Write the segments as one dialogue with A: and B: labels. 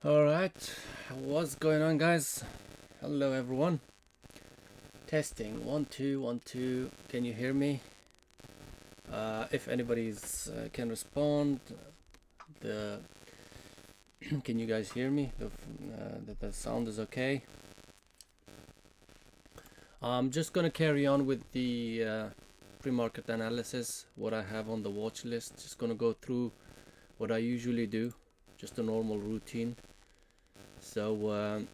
A: Alright, what's going on, guys? Hello, everyone. Testing 1 2 1 2. Can you hear me? If anybody's can respond, the can you guys hear me? That the sound is okay. I'm just gonna carry on with the pre-market analysis. What I have on the watch list. Just gonna go through what I usually do, just a normal routine. So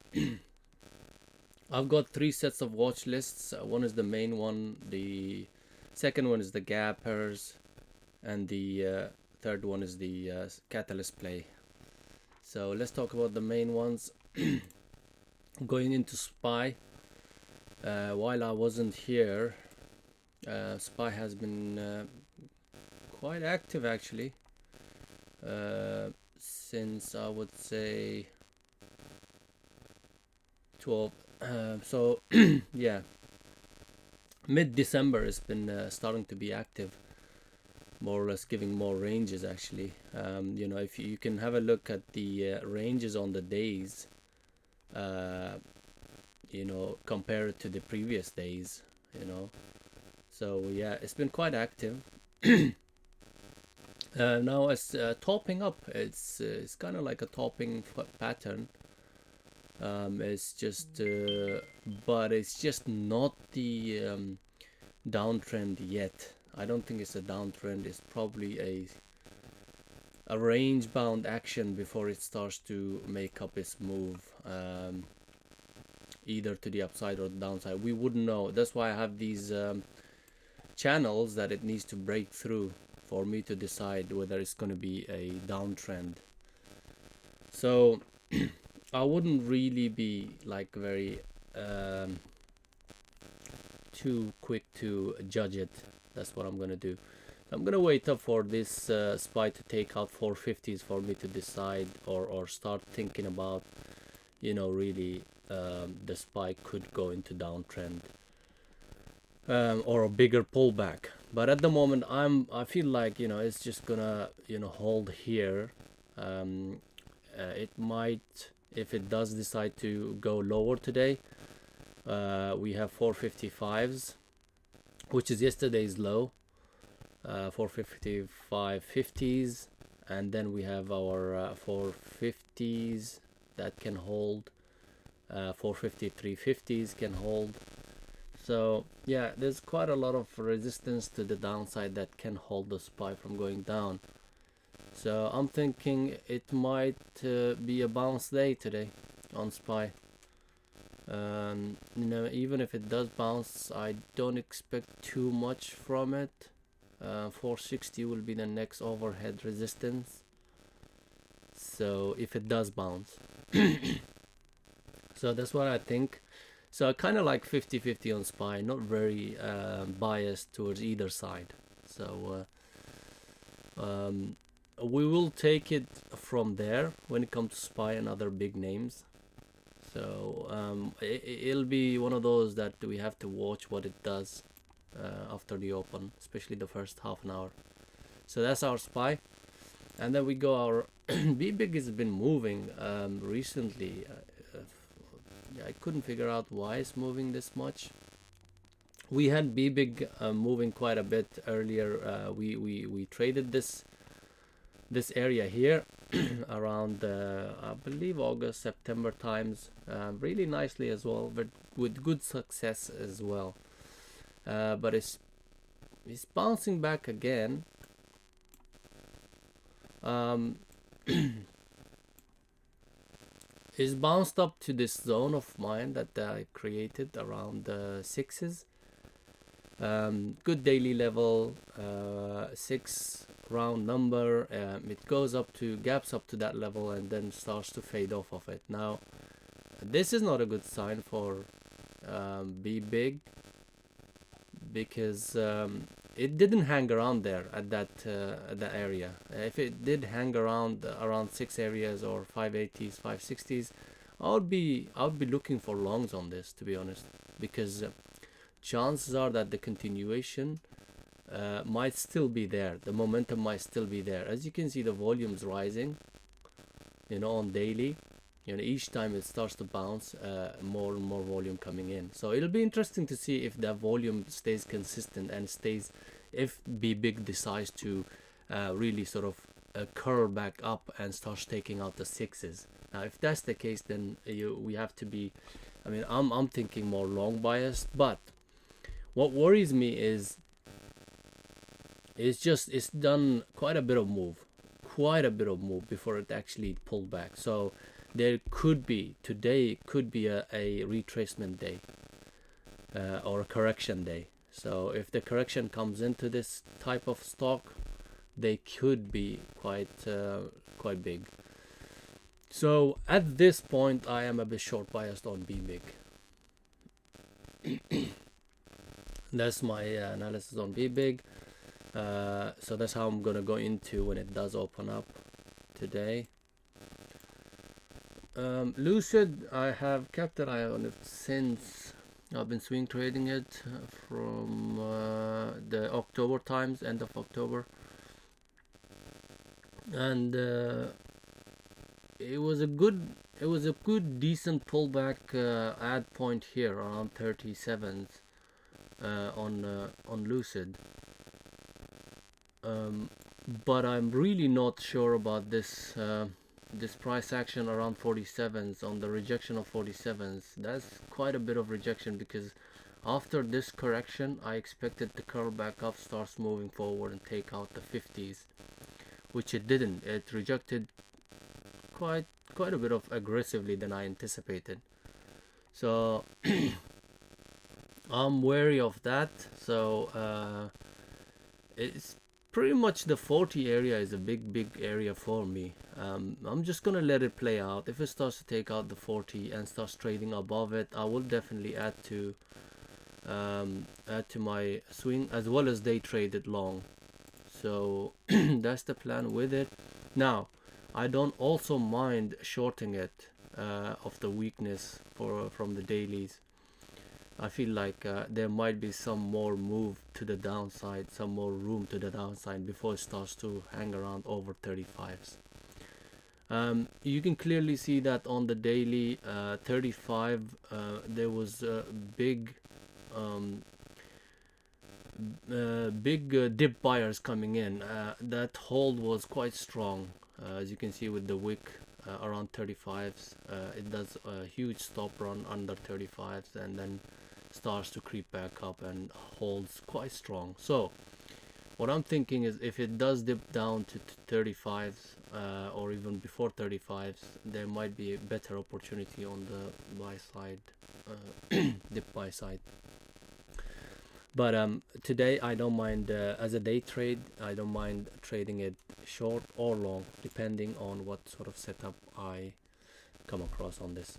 A: I've got 3 sets of watch lists. One is the main one, the second one is the gappers, and the third one is the catalyst play. So let's talk about the main ones. Going into SPY, while I wasn't here, SPY has been quite active actually, since I would say 12. So yeah, mid-December has been starting to be active, more or less giving more ranges actually. You know, if you can have a look at the ranges on the days, you know, compared to the previous days, you know. So yeah, it's been quite active. Now it's topping up. It's kind of like a topping pattern. It's just, but it's just not the downtrend yet. I don't think it's a downtrend. It's probably a range bound action before it starts to make up its move, either to the upside or the downside. We wouldn't know. That's why I have these channels that it needs to break through for me to decide whether it's going to be a downtrend. So I wouldn't really be like very too quick to judge it. That's what I'm gonna do. I'm gonna wait up for this SPY to take out 450s for me to decide, or start thinking about, you know, really the SPY could go into downtrend, or a bigger pullback. But at the moment I feel like, you know, it's just gonna, you know, hold here. It might, if it does decide to go lower today, we have 455s, which is yesterday's low, 455.50s, and then we have our 450s that can hold, 453.50s can hold. So yeah, there's quite a lot of resistance to the downside that can hold the SPY from going down. So I'm thinking it might be a bounce day today on SPY. You know, even if it does bounce, I don't expect too much from it. 460 will be the next overhead resistance. So if it does bounce, so that's what I think. So I kind of like 50-50 on SPY, not very biased towards either side. So we will take it from there when it comes to SPY and other big names. So it'll be one of those that we have to watch what it does after the open, especially the first half an hour. So that's our SPY. And then we go our BBIG has been moving recently. I couldn't figure out why it's moving this much. We had BBIG moving quite a bit earlier. We traded this area here around I believe August, September times, really nicely as well, but with good success as well. But it's bouncing back again. It's bounced up to this zone of mine that I created around the 6s. Good daily level, 6 round number. It goes up to, gaps up to that level, and then starts to fade off of it. Now this is not a good sign for BBIG, because it didn't hang around there at that area. If it did hang around 6 areas or 580s, 560s, I would be looking for longs on this, to be honest, because chances are that the continuation might still be there. The momentum might still be there. As you can see, the volume's rising, you know, on daily. you know, each time it starts to bounce, more and more volume coming in. So it'll be interesting to see if that volume stays consistent and stays, if BBIG decides to really sort of curl back up and starts taking out the sixes. Now, if that's the case, then we have to be, I mean, I'm thinking more long biased. But what worries me is it's done quite a bit of move before it actually pulled back. So there could be, today could be a retracement day, or a correction day. So if the correction comes into this type of stock, they could be quite big. So at this point, I am a bit short biased on BBIG. That's my analysis on BBIG. So that's how I'm gonna go into when it does open up today. Lucid, I have kept an eye on it since I've been swing trading it from the October times, end of October, and it was a good decent pullback add point here around 37s on Lucid. But I'm really not sure about this this price action around 47s, on the rejection of 47s. That's quite a bit of rejection, because after this correction I expected the curl back up, starts moving forward and take out the 50s, which it didn't. It rejected quite a bit of aggressively than I anticipated. So I'm wary of that. So it's pretty much the 40 area is a big area for me. I'm just gonna let it play out. If it starts to take out the 40 and starts trading above it, I will definitely add to my swing, as well as day trade it long. So that's the plan with it. Now I don't also mind shorting it of the weakness from the dailies. I feel like there might be some more move to the downside, some more room to the downside before it starts to hang around over 35s. You can clearly see that on the daily 35, there was big dip buyers coming in. That hold was quite strong, as you can see with the wick around 35s. It does a huge stop run under 35s and then starts to creep back up and holds quite strong. So what I'm thinking is, if it does dip down to 35s or even before 35s, there might be a better opportunity on the buy side, dip buy side. But today I don't mind, as a day trade, I don't mind trading it short or long, depending on what sort of setup I come across on this.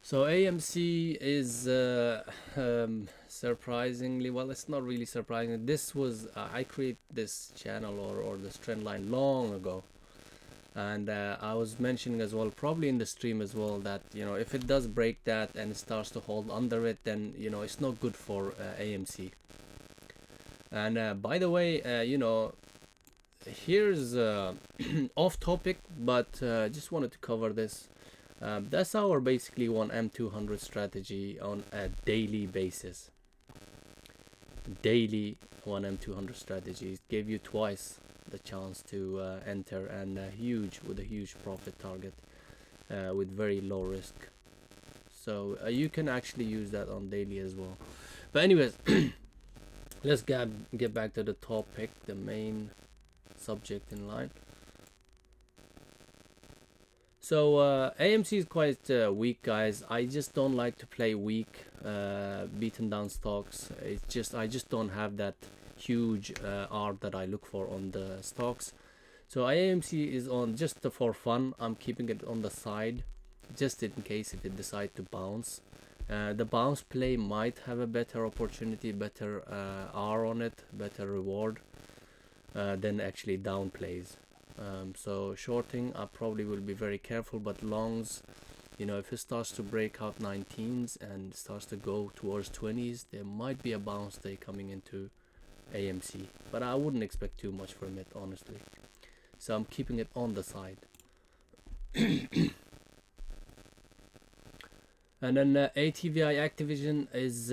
A: So AMC is surprisingly, well, it's not really surprising. This was I created this channel or this trend line long ago, and I was mentioning as well, probably in the stream as well, that, you know, if it does break that and it starts to hold under it, then, you know, it's not good for AMC. And by the way, you know, here's off topic, but just wanted to cover this. That's our basically 1M200 strategy on a daily basis. Daily 1M200 strategies gave you twice the chance to enter, and with a huge profit target with very low risk. So you can actually use that on daily as well. But anyways, let's get back to the topic, the main subject in line. So AMC is quite weak, guys. I just don't like to play weak, beaten down stocks. I just don't have that huge R that I look for on the stocks. So AMC is on just for fun. I'm keeping it on the side, just in case if it decides to bounce. The bounce play might have a better opportunity, better R on it, better reward than actually down plays. So shorting, I probably will be very careful, but longs, you know, if it starts to break out 19s and starts to go towards 20s, there might be a bounce day coming into AMC, but I wouldn't expect too much from it, honestly. So I'm keeping it on the side. And then ATVI Activision is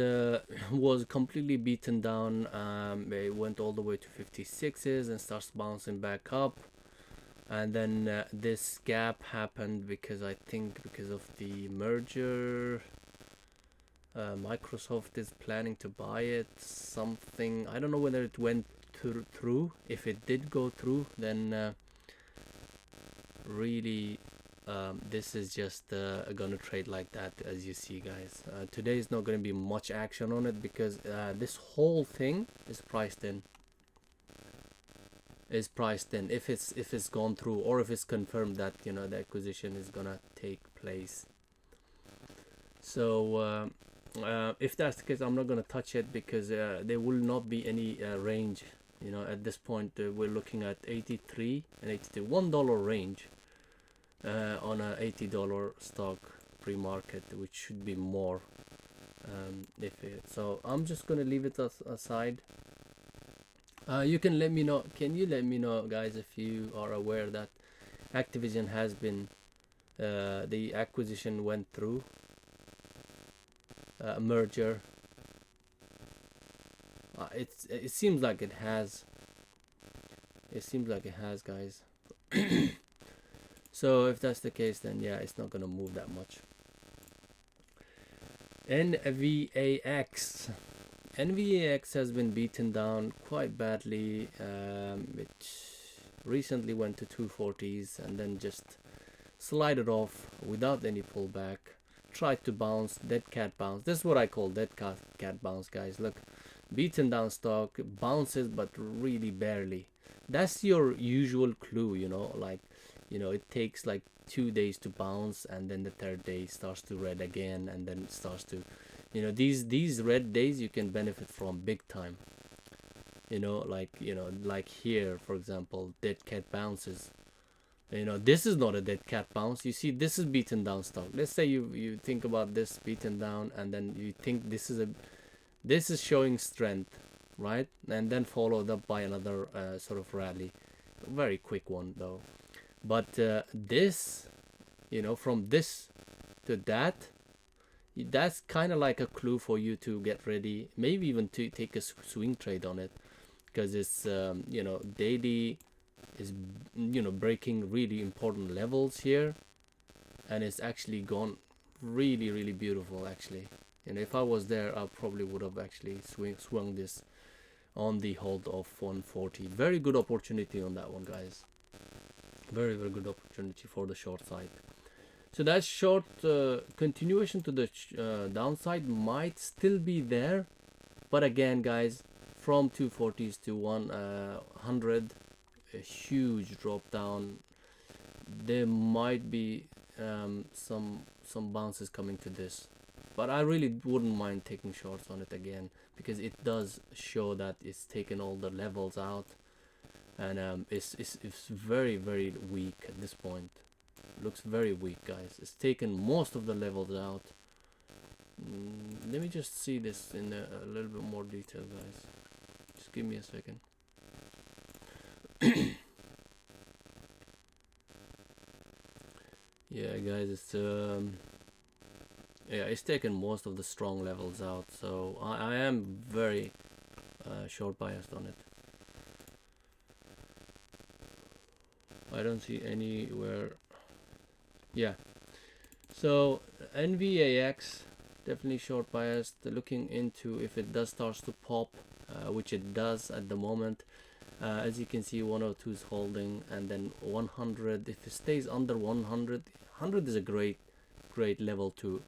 A: was completely beaten down. It went all the way to 56s and starts bouncing back up. And then this gap happened because I think because of the merger. Microsoft is planning to buy it. Something, I don't know whether it went through. If it did go through, then really this is just gonna trade like that, as you see, guys. Today is not gonna be much action on it because this whole thing is priced in. If it's gone through, or if it's confirmed that, you know, the acquisition is gonna take place. So if that's the case, I'm not gonna touch it because there will not be any range. You know, at this point we're looking at 83 and 82, $1 range on a $80 stock pre-market, which should be more. So I'm just gonna leave it aside. You can let me know. Can you let me know, guys, if you are aware that Activision has been the acquisition went through, merger? It seems like it has. It seems like it has, guys. So if that's the case, then yeah, it's not gonna move that much. NVAX. NVAX has been beaten down quite badly. It recently went to 240s and then just slided off without any pullback. Tried to bounce, dead cat bounce. This is what I call dead cat bounce, guys. Look, beaten down stock, bounces but really barely. That's your usual clue, you know, like, you know, it takes like 2 days to bounce, and then the third day starts to red again, and then it starts to, you know, these red days you can benefit from big time. You know, like here, for example, dead cat bounces. You know, this is not a dead cat bounce. You see, this is beaten down stock. Let's say you think about this beaten down, and then you think this is showing strength, right? And then followed up by another sort of rally, very quick one though. But this, you know, from this to that, that's kind of like a clue for you to get ready, maybe even to take a swing trade on it, because it's you know, daily is, you know, breaking really important levels here, and it's actually gone really beautiful actually. And if I was there, I probably would have actually swung this on the hold of 140. Very good opportunity on that one, guys. Very good opportunity for the short side. So that short continuation to the downside might still be there, but again, guys, from 240s to 100, a huge drop down. There might be some bounces coming to this, but I really wouldn't mind taking shorts on it again, because it does show that it's taken all the levels out, and it's very weak at this point. Looks very weak, guys. It's taken most of the levels out. Let me just see this in a little bit more detail, guys. Just give me a second. Yeah, guys, it's yeah, it's taken most of the strong levels out, so I am very short biased on it. I don't see anywhere. Yeah, so NVAX, definitely short biased. Looking into if it does starts to pop, which it does at the moment. As you can see, 102 is holding, and then 100, if it stays under 100, 100 is a great level to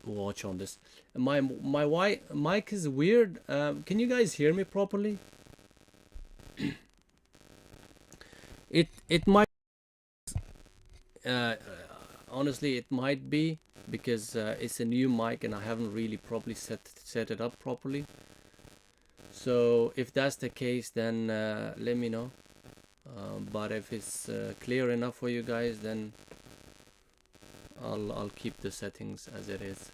A: watch on this. My mic is weird. Can you guys hear me properly? It might honestly, it might be because it's a new mic and I haven't really properly set it up properly. So if that's the case, then let me know. But if it's clear enough for you guys, then I'll keep the settings as it is.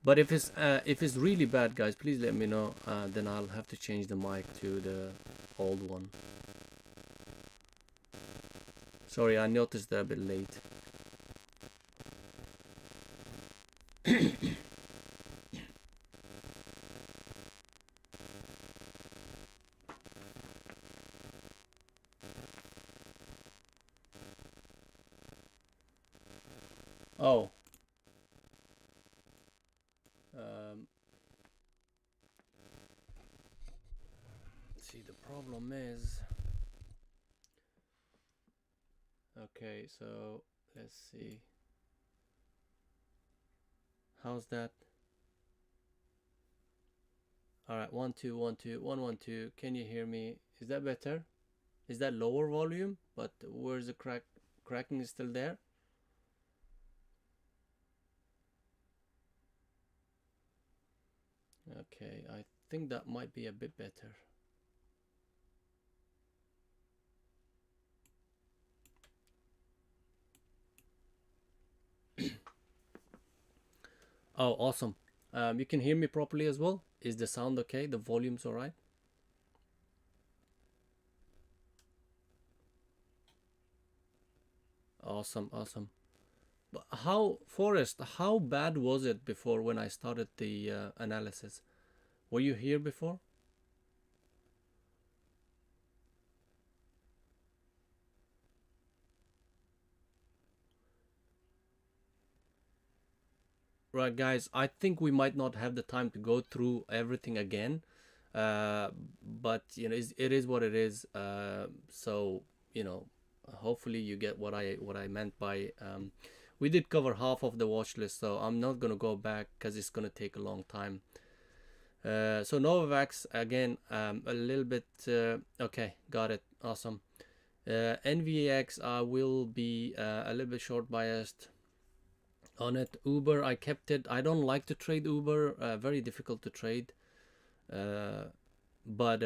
A: But if it's really bad, guys, please let me know. Then I'll have to change the mic to the old one. Sorry, I noticed that a bit late. Oh. Um, see, the problem is... Okay, so let's see. How's that? All right, 1 2 1 2 1 1 2. Can you hear me? Is that better? Is that lower volume? But where's the cracking is still there? Okay, I think that might be a bit better. Oh, awesome. You can hear me properly as well? Is the sound okay? The volume's all right? Awesome, awesome. But how, Forrest, how bad was it before when I started the analysis? Were you here before? Right, guys, I think we might not have the time to go through everything again. But you know, it is what it is. So you know, hopefully you get what I meant by we did cover half of the watch list, so I'm not gonna go back because it's gonna take a long time. So Novavax again, a little bit. Okay, got it. Awesome. NVX, I will be a little bit short biased on it. Uber, I kept it. I don't like to trade Uber. Very difficult to trade. But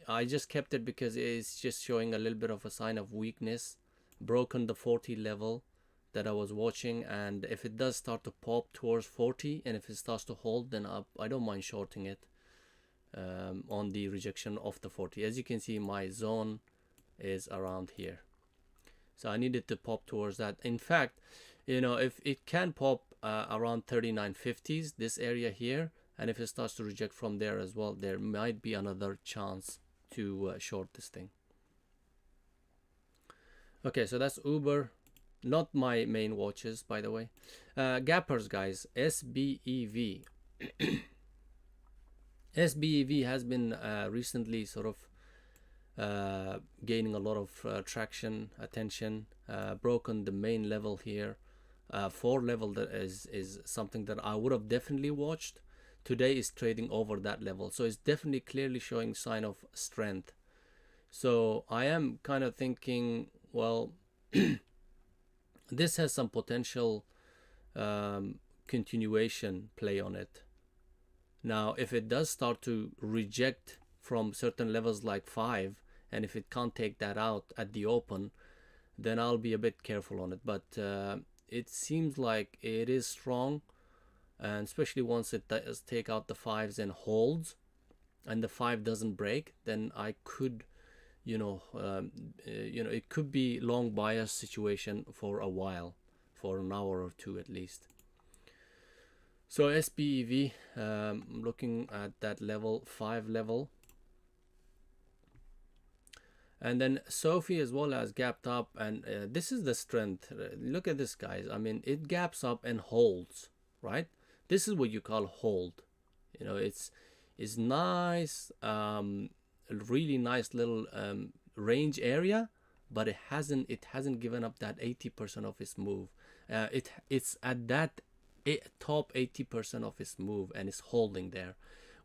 A: I just kept it because it's just showing a little bit of a sign of weakness. Broken the 40 level that I was watching, and if it does start to pop towards 40, and if it starts to hold, then I don't mind shorting it on the rejection of the 40. As you can see, my zone is around here, so I needed to pop towards that. In fact, you know, if it can pop around 39.50s, this area here, and if it starts to reject from there as well, there might be another chance to short this thing. Okay, so that's Uber, not my main watches, by the way. Gappers, guys, SBEV. SBEV has been recently sort of gaining a lot of traction, attention, broken the main level here. 4 level that is something that I would have definitely watched. Today is trading over that level, so it's definitely clearly showing sign of strength. So I am kind of thinking, well, this has some potential continuation play on it. Now, if it does start to reject from certain levels like 5, and if it can't take that out at the open, then I'll be a bit careful on it. But it seems like it is strong, and especially once it does take out the 5s and holds, and the 5 doesn't break, then I could, it could be long bias situation for a while, for an hour or two at least. So SBEV, looking at that level 5 level. And then Sophie as well as gapped up, and this is the strength. Look at this, guys. I mean, it gaps up and holds, right? This is what you call hold. You know, it's nice, really nice little range area, but it hasn't given up that 80% of its move. It's at that top 80% of its move, and it's holding there,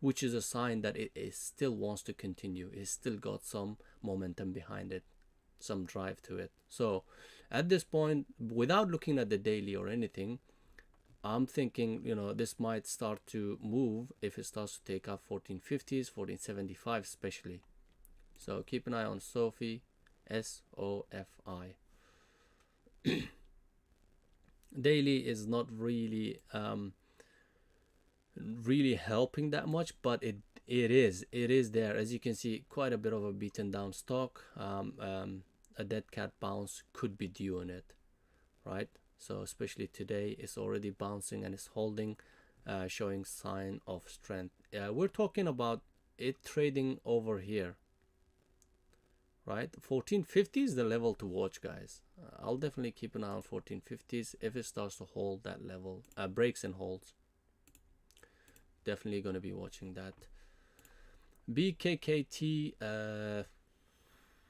A: which is a sign that it still wants to continue. It's still got some momentum behind it, some drive to it. So at this point, without looking at the daily or anything, I'm thinking, you know, this might start to move if it starts to take up 1450s, 1475 especially. So keep an eye on Sophie, SOFI. Daily is not really really helping that much, but it is there. As you can see, quite a bit of a beaten down stock, a dead cat bounce could be due on it, right? So especially today, it's already bouncing and it's holding, showing sign of strength. We're talking about it trading over here, right? 1450 is the level to watch, guys. I'll definitely keep an eye on 1450s. If it starts to hold that level, breaks and holds, definitely going to be watching that. BKKT,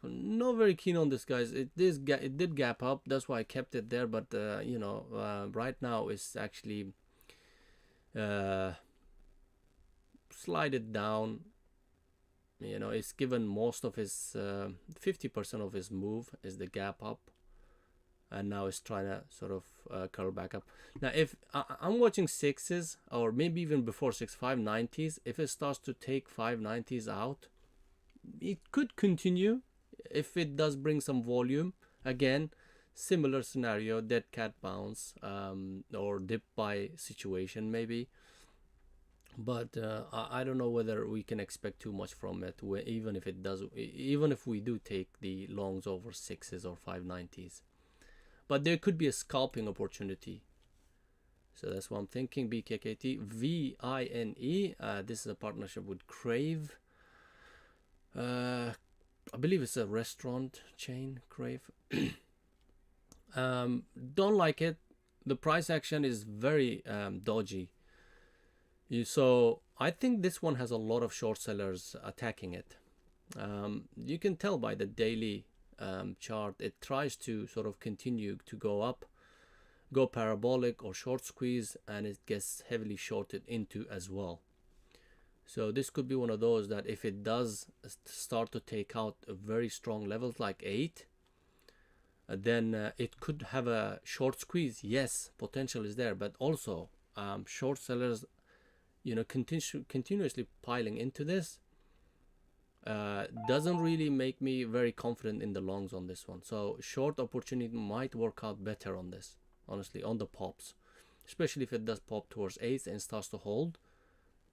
A: not very keen on this, guys. It did gap up, that's why I kept it there, but you know, right now it's actually slided down. You know, it's given most of his 50% of his move is the gap up, and now it's trying to sort of curl back up. Now if I'm watching sixes, or maybe even before 590s, if it starts to take 590s out, it could continue. If it does bring some volume, again, similar scenario, dead cat bounce, or dip buy situation maybe. But I don't know whether we can expect too much from it, even if it does, even if we do take the longs over sixes or 590s. But there could be a scalping opportunity. So that's what I'm thinking. BKKT, VINE. This is a partnership with Crave. I believe it's a restaurant chain, Crave. Don't like it. The price action is very dodgy. So I think this one has a lot of short sellers attacking it. You can tell by the daily chart, it tries to sort of continue to go up, go parabolic or short squeeze, and it gets heavily shorted into as well. So this could be one of those that if it does start to take out very strong levels like 8, then it could have a short squeeze. Yes, potential is there, but also short sellers, you know, continuously piling into this doesn't really make me very confident in the longs on this one. So short opportunity might work out better on this, honestly, on the pops, especially if it does pop towards 8 and starts to hold.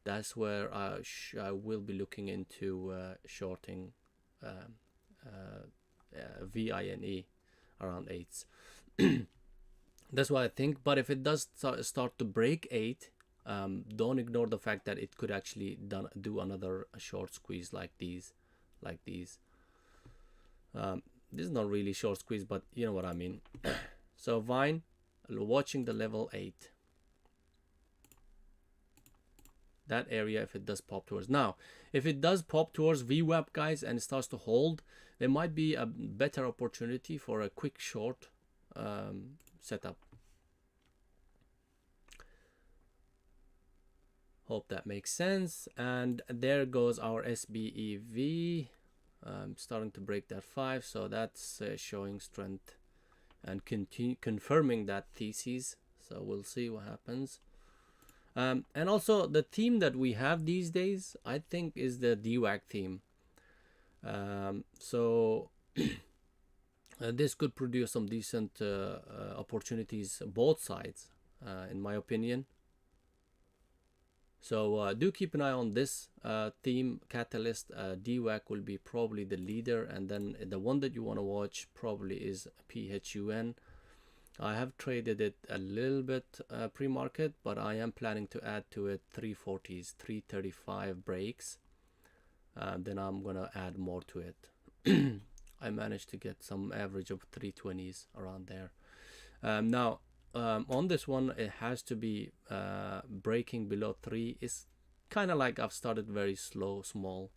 A: That's where I will be looking into shorting VINE around 8s. That's what I think. But if it does start to break 8, don't ignore the fact that it could actually do another short squeeze like these. This is not really short squeeze, but you know what I mean. So Vine, watching the level 8. That area, if it does pop towards. Now, if it does pop towards VWAP, guys, and it starts to hold, there might be a better opportunity for a quick short setup. Hope that makes sense. And there goes our SBEV, starting to break that 5, so that's showing strength and confirming that thesis. So we'll see what happens. And also the theme that we have these days, I think, is the DWAG theme. So this could produce some decent opportunities, both sides, in my opinion. So do keep an eye on this theme catalyst. DWAG will be probably the leader, and then the one that you want to watch probably is PHUN. I have traded it a little bit pre-market, but I am planning to add to it 340s, 335 breaks. Then I'm gonna add more to it. I managed to get some average of 320s around there. Now on this one, it has to be breaking below 3. It's kind of like I've started very slow, small,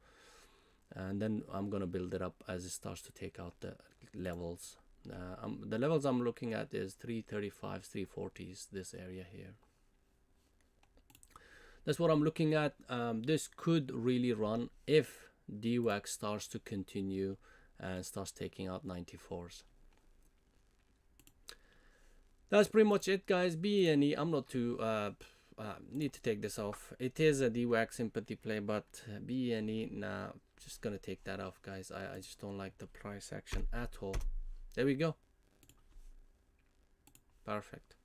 A: and then I'm gonna build it up as it starts to take out the levels. The levels I'm looking at is 335s, 340s, this area here. That's what I'm looking at. This could really run if DWAG starts to continue and starts taking out 94s. That's pretty much it, guys. BNE, I'm not too need to take this off. It is a DWAG sympathy play, but BNE, nah, just gonna take that off, guys. I just don't like the price action at all. There we go. Perfect.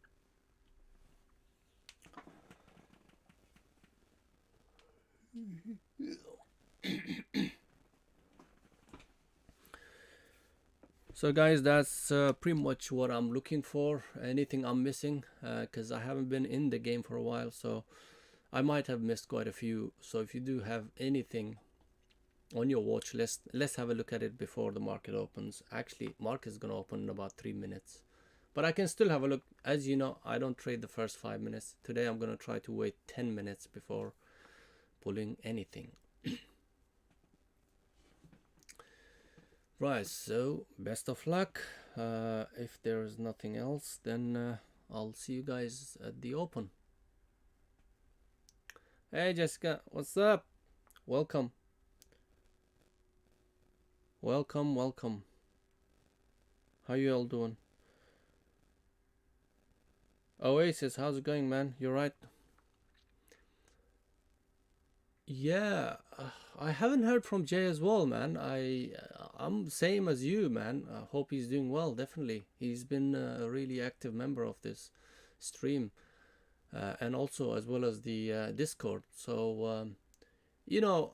A: So guys, that's pretty much what I'm looking for. Anything I'm missing, because I haven't been in the game for a while, so I might have missed quite a few. So if you do have anything on your watch list, let's have a look at it before the market opens. Actually, market is gonna open in about 3 minutes, but I can still have a look. As you know, I don't trade the first 5 minutes. Today I'm gonna try to wait 10 minutes before pulling anything. Right, so best of luck. If there's nothing else, then I'll see you guys at the open. Hey Jessica, what's up? Welcome. Welcome, welcome. How you all doing? Oasis, how's it going, man? You right? Yeah, I haven't heard from Jay as well, man. I'm same as you, man. I hope he's doing well. Definitely, he's been a really active member of this stream, and also as well as the Discord. So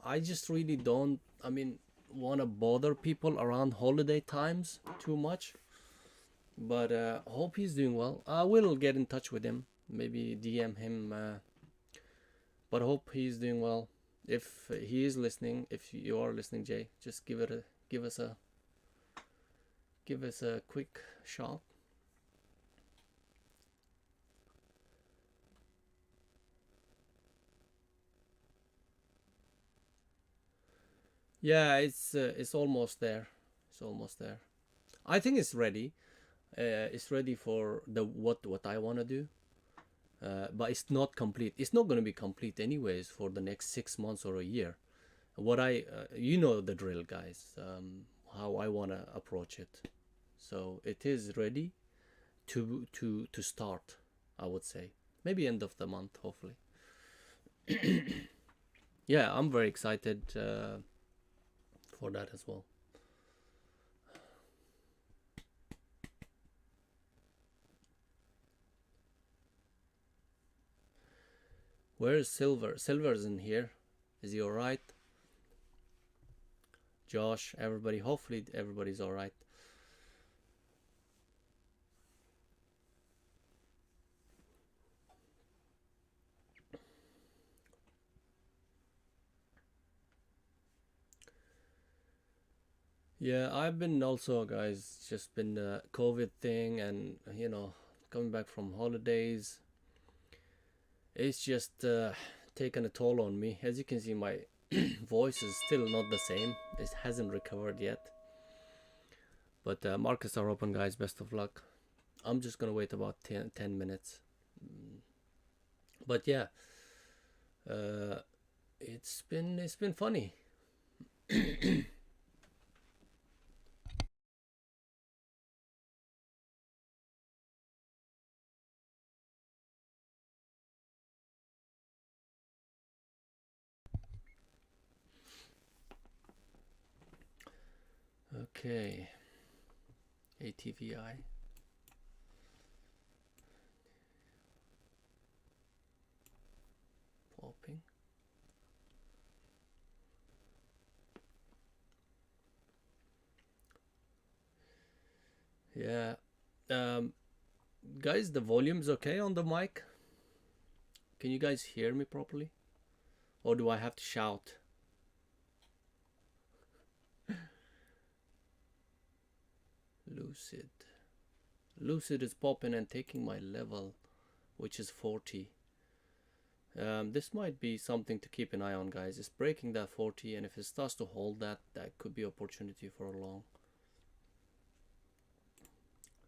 A: I just really don't. I mean, want to bother people around holiday times too much. But hope he's doing well. I will get in touch with him, maybe DM him. But hope he's doing well. If he is listening, if you are listening, Jay, just give us a quick shout. Yeah, it's almost there. It's almost there. I think it's ready. It's ready for the what I want to do. But it's not complete. It's not going to be complete anyways for the next 6 months or a year. You know the drill, guys. How I want to approach it. So it is ready to start. I would say maybe end of the month, hopefully. Yeah, I'm very excited for that as well. Where is Silver? Silver's in here. Is he alright? Josh, everybody. Hopefully everybody's alright. Yeah, I've been also, guys, just been the COVID thing and, coming back from holidays. It's just taken a toll on me. As you can see, my voice is still not the same. It hasn't recovered yet. But markets are open, guys. Best of luck. I'm just gonna wait about 10 minutes. But yeah, uh, it's been funny. Okay, ATVI. Popping. Yeah. Um, Guys, the volume's okay on the mic? Can you guys hear me properly? Or do I have to shout? Lucid. Lucid is popping and taking my level, which is 40. This might be something to keep an eye on, guys. It's breaking that 40, and if it starts to hold that, that could be opportunity for a long.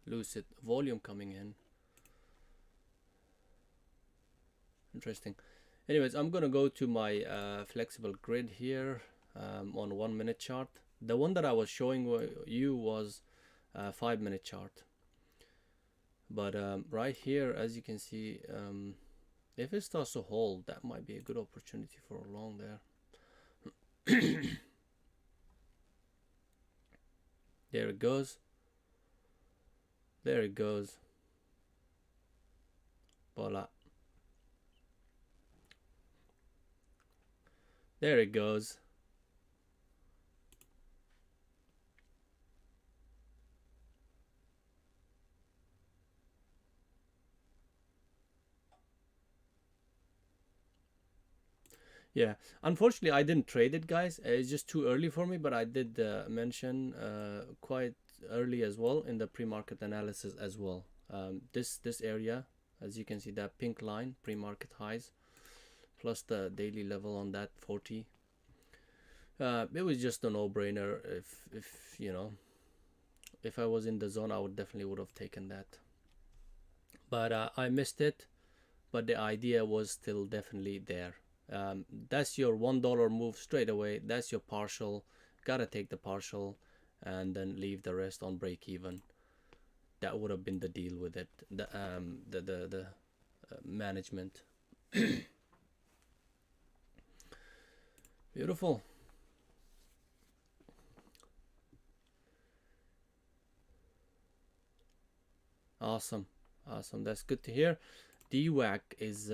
A: Lucid volume coming in. Interesting. Anyways, I'm gonna go to my flexible grid here on 1 minute chart. The one that I was showing you was 5 minute chart. But right here, as you can see, if it starts to hold, that might be a good opportunity for a long there. There it goes. There it goes. Voila. There it goes. Yeah, unfortunately, I didn't trade it, guys. It's just too early for me, but I did mention quite early as well in the pre-market analysis as well. This area, as you can see, that pink line, pre-market highs, plus the daily level on that 40. It was just a no-brainer. If you know, if I was in the zone, I would definitely would have taken that. But I missed it. But the idea was still definitely there. That's your $1 move straight away. That's your partial. Gotta take the partial and then leave the rest on break even. That would have been the deal with it. The management. Beautiful. Awesome. Awesome. That's good to hear. DWAC is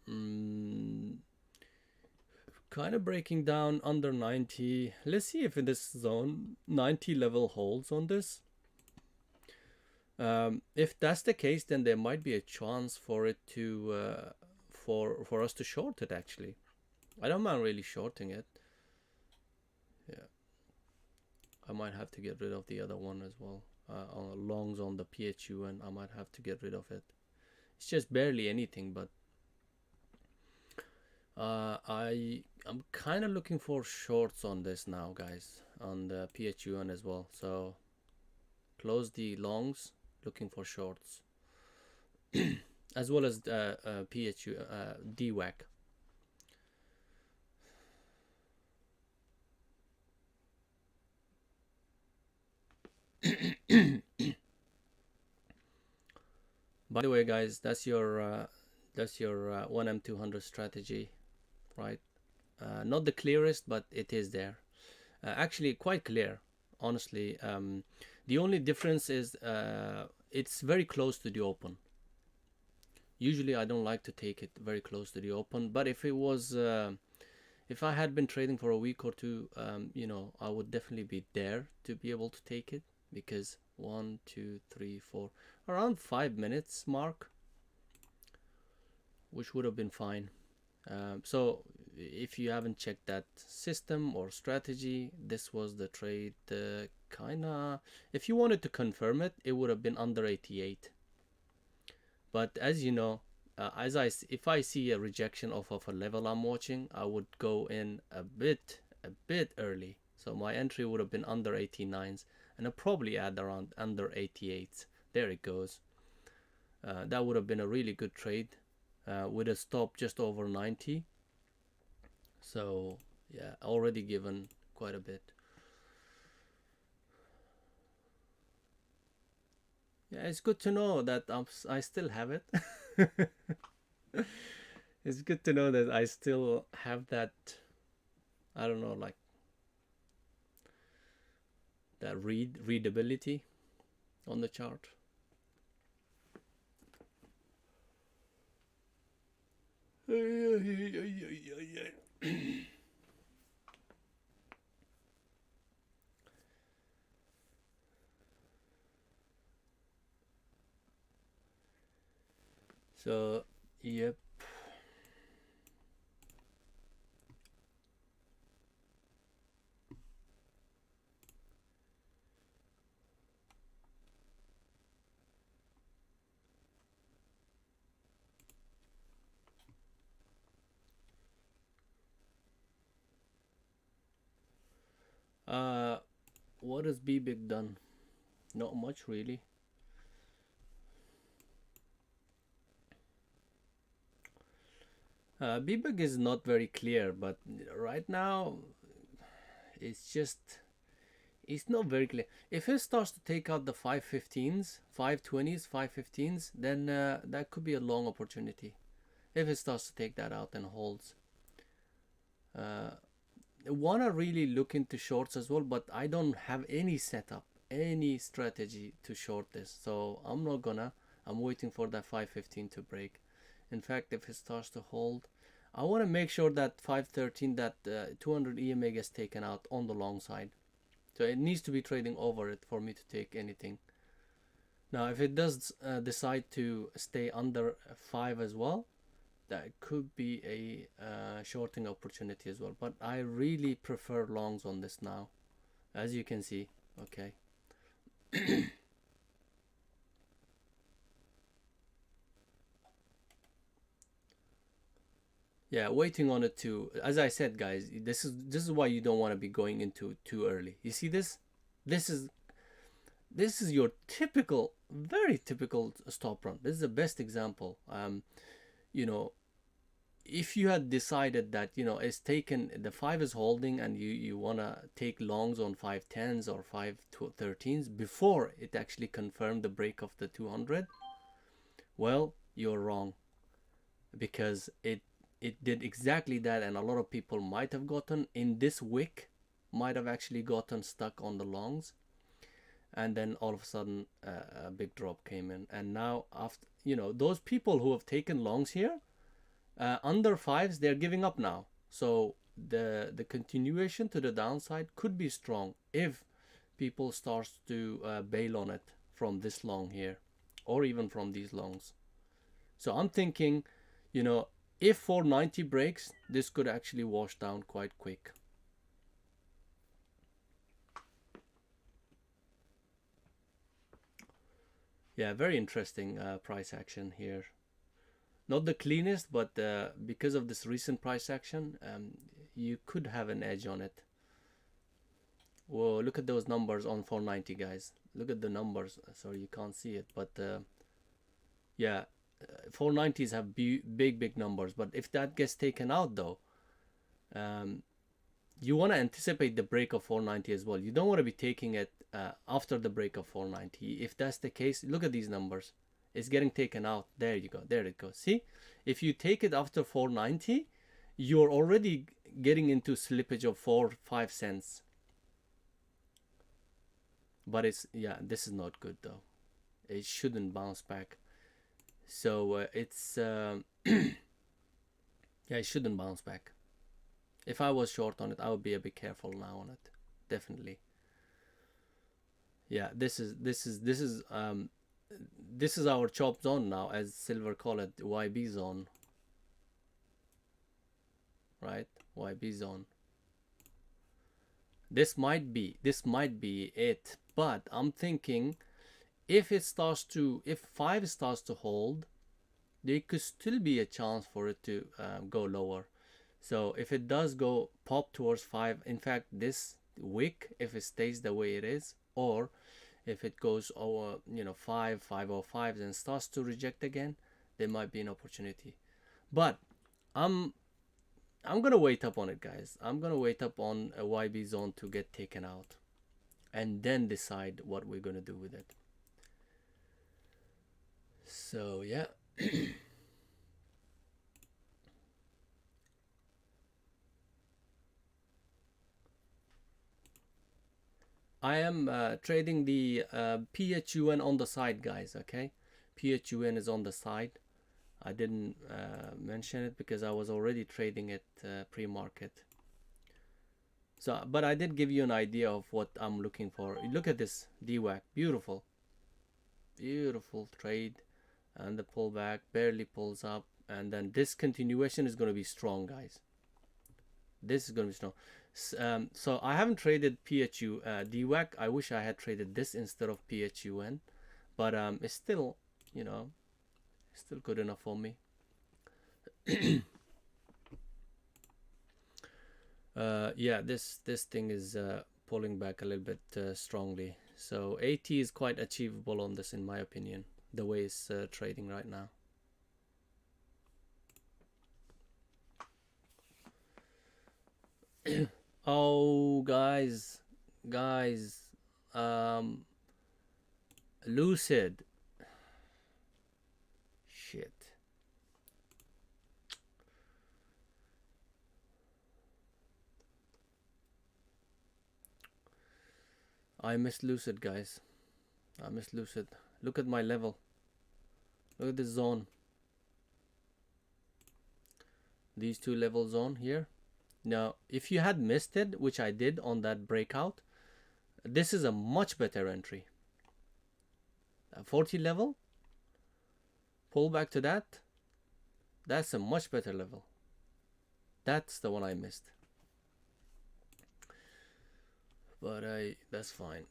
A: mm, kind of breaking down under 90. Let's see if in this zone 90 level holds on this. If that's the case, then there might be a chance for it to for us to short it. Actually, I don't mind really shorting it. Yeah, I might have to get rid of the other one as well. On longs on the PHU, and I might have to get rid of it. It's just barely anything, but I'm kind of looking for shorts on this now, guys, on the PHUN as well. So close the longs, looking for shorts, as well as PHU DWAC. By the way, guys, that's your 1M200 strategy, right? Not the clearest, but it is there. Actually, quite clear, honestly. The only difference is it's very close to the open. Usually, I don't like to take it very close to the open, but if it was, if I had been trading for a week or two, you know, I would definitely be there to be able to take it, because 1, 2, 3, 4, around 5 minutes mark, which would have been fine. So if you haven't checked that system or strategy, this was the trade. Kinda, if you wanted to confirm it, it would have been under 88. But as you know, if I see a rejection of a level I'm watching, I would go in a bit early. So my entry would have been under 89s, and I'll probably add around under 88s. There it goes. That would have been a really good trade with a stop just over 90. So yeah, already given quite a bit. Yeah, it's good to know that I still have it. It's good to know that I still have that. I don't know, like that readability on the chart. So, yep. What has BBIG done? Not much, really. BBIG is not very clear, but right now it's just, it's not very clear. If it starts to take out the 515s, 520s, 515s, then that could be a long opportunity. If it starts to take that out and holds. Wanna really look into shorts as well, but I don't have any setup, any strategy to short this, so I'm not gonna. I'm waiting for that 515 to break. In fact, if it starts to hold, I want to make sure that 513, that 200 EMA gets taken out on the long side. So it needs to be trading over it for me to take anything. Now, if it does decide to stay under 5 as well, that could be a shorting opportunity as well, but I really prefer longs on this now, as you can see. Okay. Yeah, waiting on it too. As I said, guys, this is why you don't want to be going into too early. You see this? This is this is your typical, very typical stop run. This is the best example. You know, if you had decided that, you know, it's taken, the 5 is holding, and you want to take longs on 510s or 513s before it actually confirmed the break of the 200, well, you're wrong, because it did exactly that, and a lot of people might have gotten in this wick, might have actually gotten stuck on the longs, and then all of a sudden a big drop came in, and now, after, you know, those people who have taken longs here under 5s, they're giving up now. So the continuation to the downside could be strong if people starts to bail on it from this long here, or even from these longs. So I'm thinking, you know, if 490 breaks, this could actually wash down quite quick. Yeah, very interesting price action here. Not the cleanest, but because of this recent price action, you could have an edge on it. Whoa, look at those numbers on 490, guys. Look at the numbers. Sorry, you can't see it, but yeah, 490s have big numbers. But if that gets taken out, though, you want to anticipate the break of 490 as well. You don't want to be taking it after the break of 490. If that's the case, look at these numbers. It's getting taken out. There you go. There it goes. See, if you take it after 490, you're already getting into slippage of 4-5 cents. But it's, yeah, this is not good though. It shouldn't bounce back. So it's yeah, it shouldn't bounce back. If I was short on it, I would be a bit careful now on it. Definitely. Yeah, this is our chop zone now, as Silver call it, YB zone. Right? YB zone. This might be it, but I'm thinking if 5 starts to hold, there could still be a chance for it to go lower. So if it does go pop towards 5, in fact, this wick, if it stays the way it is, or if it goes over, you know, 505 and starts to reject again, there might be an opportunity. But I'm gonna wait up on it, guys. I'm gonna wait up on a YB zone to get taken out, and then decide what we're gonna do with it. So yeah. I am trading the PHUN on the side, guys. Okay, PHUN is on the side. I didn't mention it because I was already trading it pre-market. So, but I did give you an idea of what I'm looking for. Look at this DWAC, beautiful, beautiful trade, and the pullback barely pulls up, and then this continuation is going to be strong, guys. This is going to be strong. So I haven't traded PHU DWAC. I wish I had traded this instead of PHUN, but it's still, you know, still good enough for me. Yeah, this thing is pulling back a little bit strongly. So 80 is quite achievable on this, in my opinion, the way it's trading right now. Oh, guys, Lucid. Shit. I missed Lucid, guys. I missed Lucid. Look at my level. Look at this zone. These two level zone here. Now, if you had missed it, which I did on that breakout, this is a much better entry. 40 level. Pull back to that. That's a much better level. That's the one I missed. But that's fine.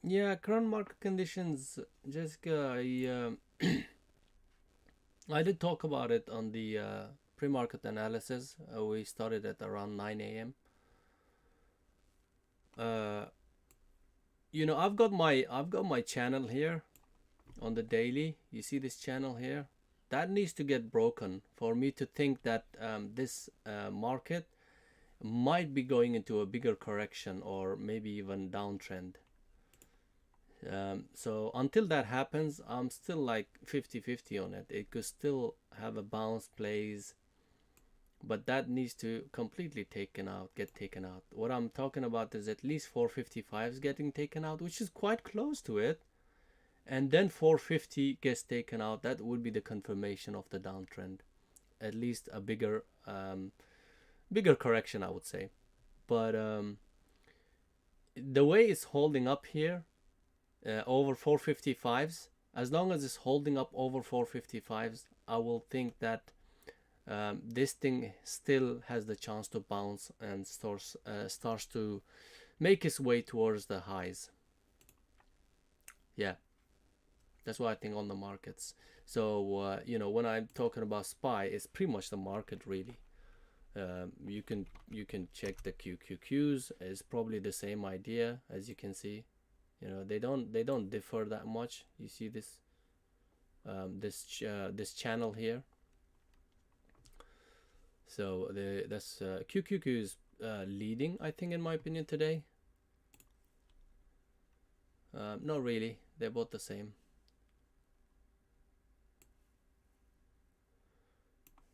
A: Yeah, current market conditions, Jessica. I did talk about it on the pre-market analysis. We started at around 9 a.m. Uh, I've got my channel here on the daily. You see this channel here? That needs to get broken for me to think that this market might be going into a bigger correction or maybe even downtrend. So until that happens, I'm still like 50-50 on it. It could still have a bounce plays, but that needs to completely get taken out. What I'm talking about is at least 455s getting taken out, which is quite close to it. And then 450 gets taken out. That would be the confirmation of the downtrend. At least a bigger correction, I would say. But the way it's holding up here, over 455s, as long as it's holding up over 455s, I will think that this thing still has the chance to bounce and starts to make its way towards the highs. Yeah, that's what I think on the markets. So when I'm talking about SPY, it's pretty much the market really. You can check the QQQs. It's probably the same idea, as you can see. They don't differ that much. You see this this channel here. So that's QQQ is leading, I think, in my opinion today. Not really. They're both the same.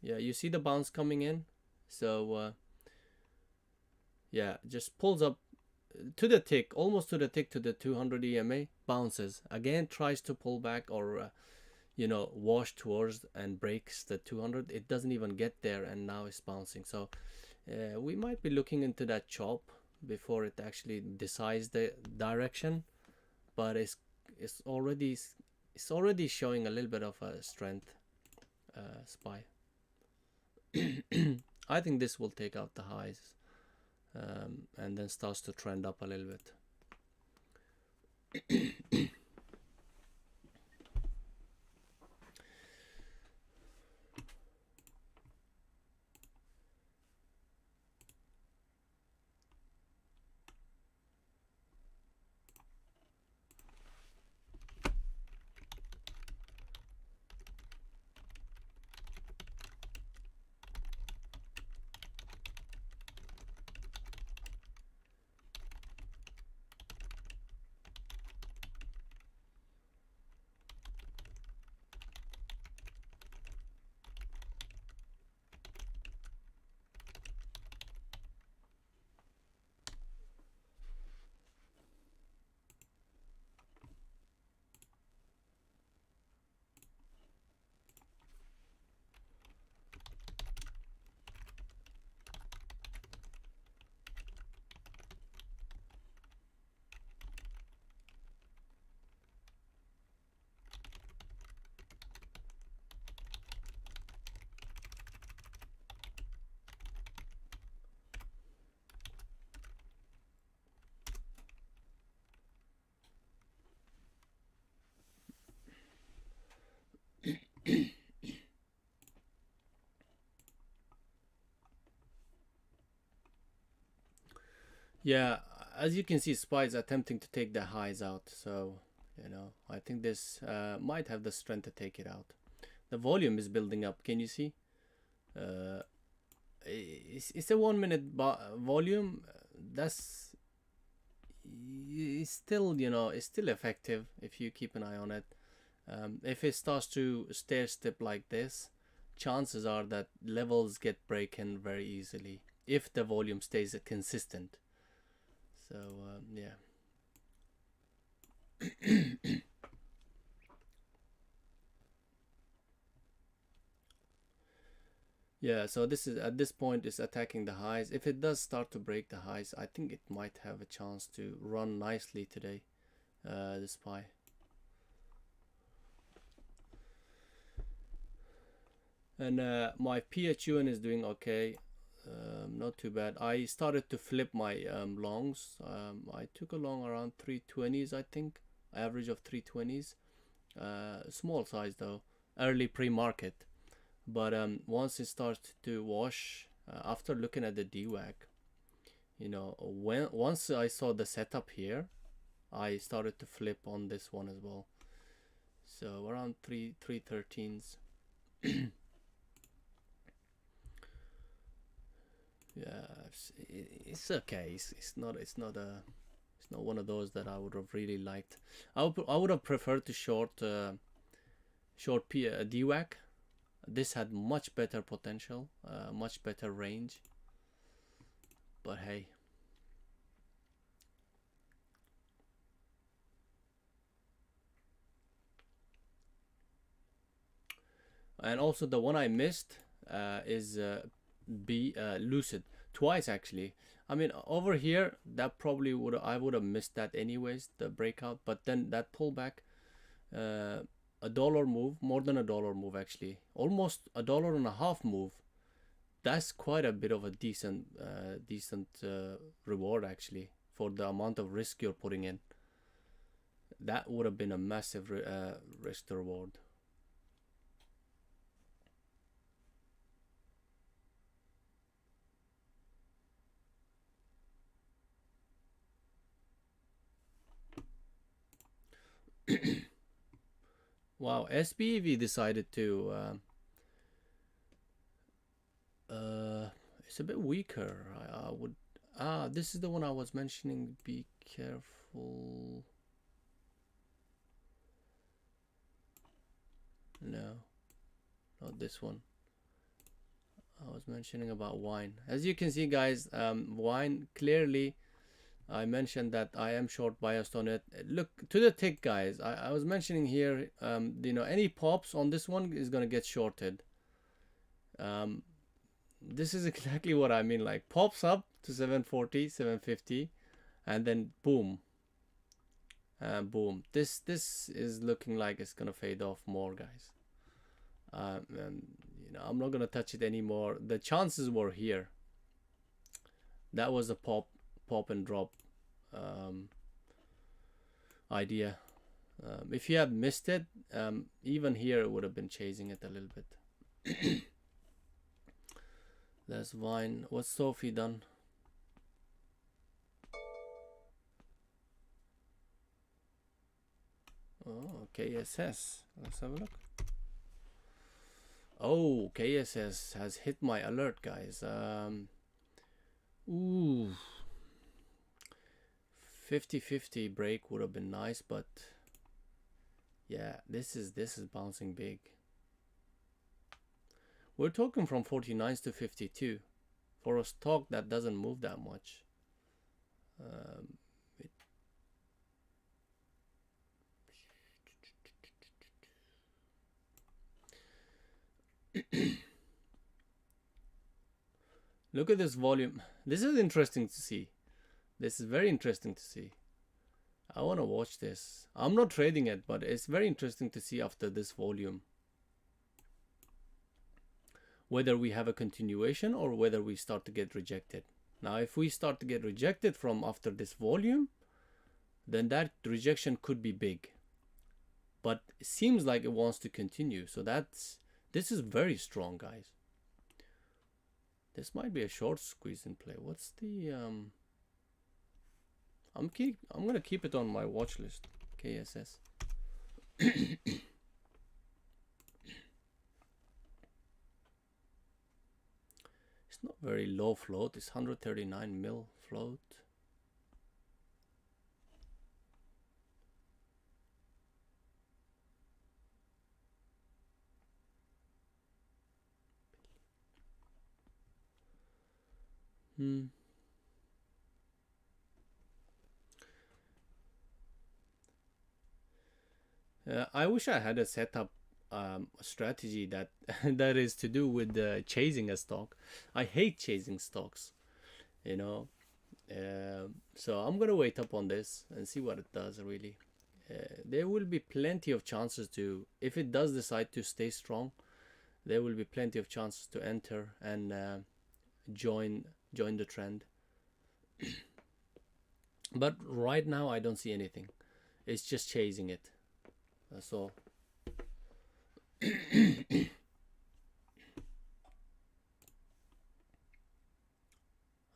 A: Yeah, you see the bounce coming in. So yeah, just pulls up to the tick, almost to the tick to the 200 EMA, bounces again, tries to pull back or wash towards and breaks the 200. It doesn't even get there, and now it's bouncing. So we might be looking into that chop before it actually decides the direction, but it's already showing a little bit of a strength. SPY. I think this will take out the highs, and then starts to trend up a little bit. Yeah, as you can see, SPY is attempting to take the highs out. So, I think this might have the strength to take it out. The volume is building up. Can you see? Uh, it's a 1 minute volume. That's it's still, you know, it's still effective if you keep an eye on it. If it starts to stair step like this, chances are that levels get broken very easily if the volume stays consistent. So yeah. Yeah, so this is at this point is attacking the highs. If it does start to break the highs, I think it might have a chance to run nicely today, the SPY. And my PHUN is doing okay, not too bad. I started to flip my longs. I took a long around 320s, I think, average of 320s. Small size though, early pre-market. But once it starts to wash, after looking at the DWAC, you know, once I saw the setup here, I started to flip on this one as well. So around 313s. Yeah, it's okay. It's not one of those that I would have really liked. I would have preferred to short DWAC. This had much better potential, much better range. But hey. And also the one I missed is Lucid, twice actually. I mean, over here that probably I would have missed that anyways, the breakout. But then that pullback, a dollar move, more than a dollar move actually, almost $1.50 move. That's quite a bit of a decent reward actually for the amount of risk you're putting in. That would have been a massive risk to reward. Wow, SBEV decided to it's a bit weaker. I would this is the one I was mentioning. Be careful. No, not this one. I was mentioning about wine. As you can see, guys, wine clearly. I mentioned that I am short biased on it. Look to the tick, guys. I was mentioning here, you know, any pops on this one is gonna get shorted. This is exactly what I mean. Like pops up to 740, 750, and then boom, boom. This is looking like it's gonna fade off more, guys. And you know, I'm not gonna touch it anymore. The chances were here. That was a pop and drop idea. If you had missed it, even here it would have been chasing it a little bit. There's Vine. What's Sophie done? Oh, KSS. Let's have a look. Oh, KSS has hit my alert, guys. Ooh. 50-50 break would have been nice, but yeah, this is bouncing big. We're talking from 49s to 52 for a stock that doesn't move that much. Look at this volume. This is interesting to see. This is very interesting to see. I want to watch this. I'm not trading it, but it's very interesting to see after this volume whether we have a continuation or whether we start to get rejected. Now, if we start to get rejected from after this volume, then that rejection could be big. But it seems like it wants to continue. So this is very strong, guys. This might be a short squeeze in play. What's the I'm gonna keep it on my watch list. KSS. It's not very low float. It's 139 mil float. Hmm. I wish I had a setup strategy that that is to do with chasing a stock. I hate chasing stocks, you know. So I'm gonna wait up on this and see what it does really. There will be plenty of chances to, if it does decide to stay strong, there will be plenty of chances to enter and join join the trend. But right now I don't see anything. It's just chasing it. That's all.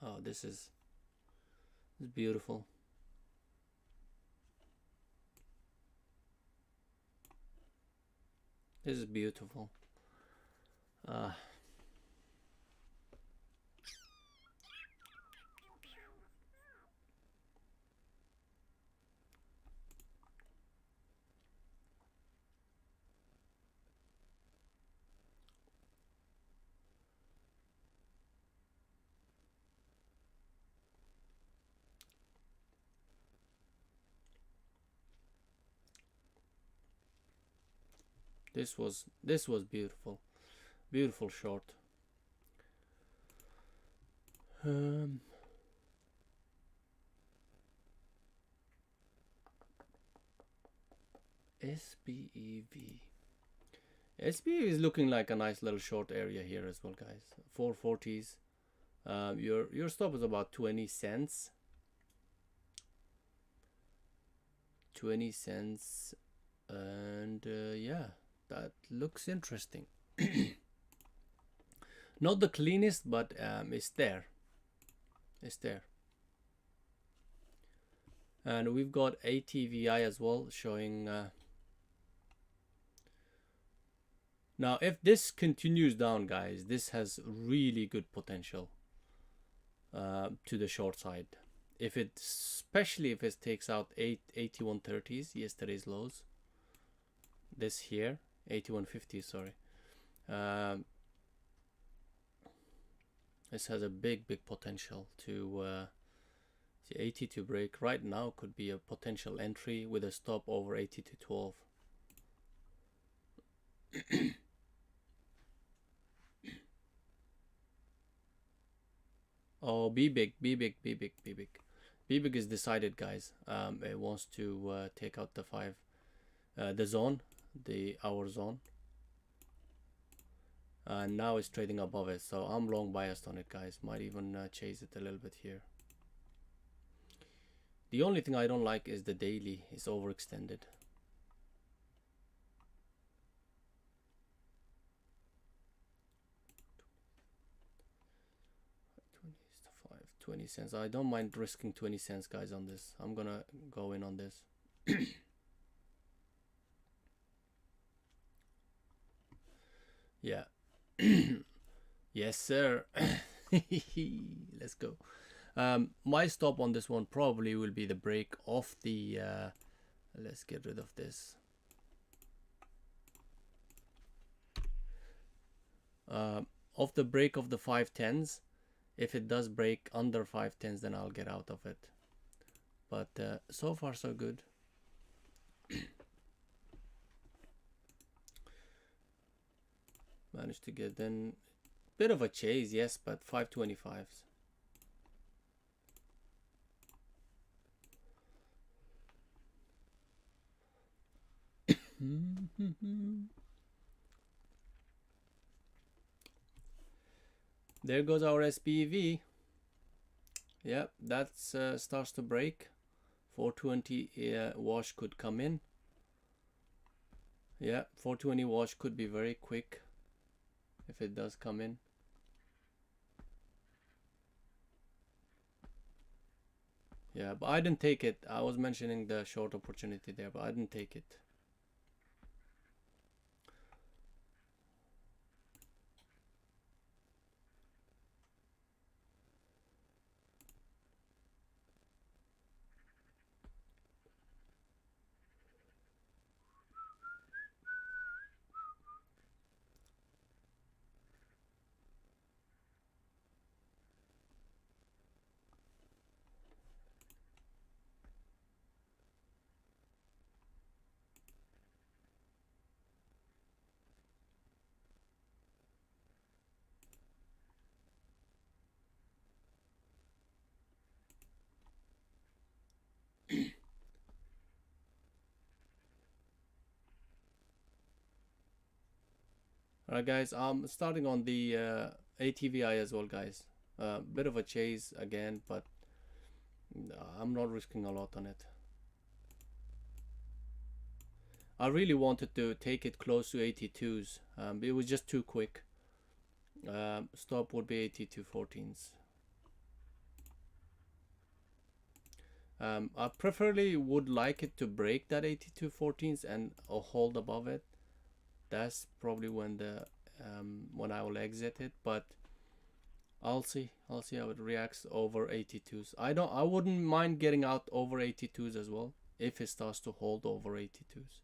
A: Oh, this is beautiful. This is beautiful. Uh, this was beautiful. Beautiful short. Um, SBEV. SBEV is looking like a nice little short area here as well, guys. 440s. Your stop is about 20 cents. 20 cents, and yeah, that looks interesting. Not the cleanest, but it's there. It's there. And we've got ATVI as well showing. Now, if this continues down, guys, this has really good potential to the short side. If it, especially if it takes out 8130s, yesterday's lows, this here, 8150, sorry. Um, this has a big potential to the 80 to break. Right now could be a potential entry with a stop over 80 to 12. Oh, be big, be big, be big, be big. Be big is decided, guys. It wants to take out the the zone, the hour zone. And now it's trading above it, so I'm long biased on it, guys. Might even chase it a little bit here. The only thing I don't like is the daily is overextended. $20 to 20 cents. I don't mind risking 20 cents, guys, on this. I'm gonna go in on this. Yeah. Yes, sir. Let's go. My stop on this one probably will be the break of the. Let's get rid of this. Of the break of the 510s. If it does break under 510s, then I'll get out of it. But so far so good. Managed to get then bit of a chase, yes, but 525s. There goes our SPV. Yep, that starts to break. 420 wash could come in. Yeah, 420 wash could be very quick if it does come in. Yeah, but I didn't take it. I was mentioning the short opportunity there, but I didn't take it. Alright guys, I'm starting on the ATVI as well guys. Bit of a chase again, but I'm not risking a lot on it. I really wanted to take it close to 82s. It was just too quick. Stop would be 82.14s. I preferably would like it to break that 82.14s and hold above it. That's probably when I will exit it, but I'll see how it reacts over 82s. I wouldn't mind getting out over 82s as well if it starts to hold over 82s.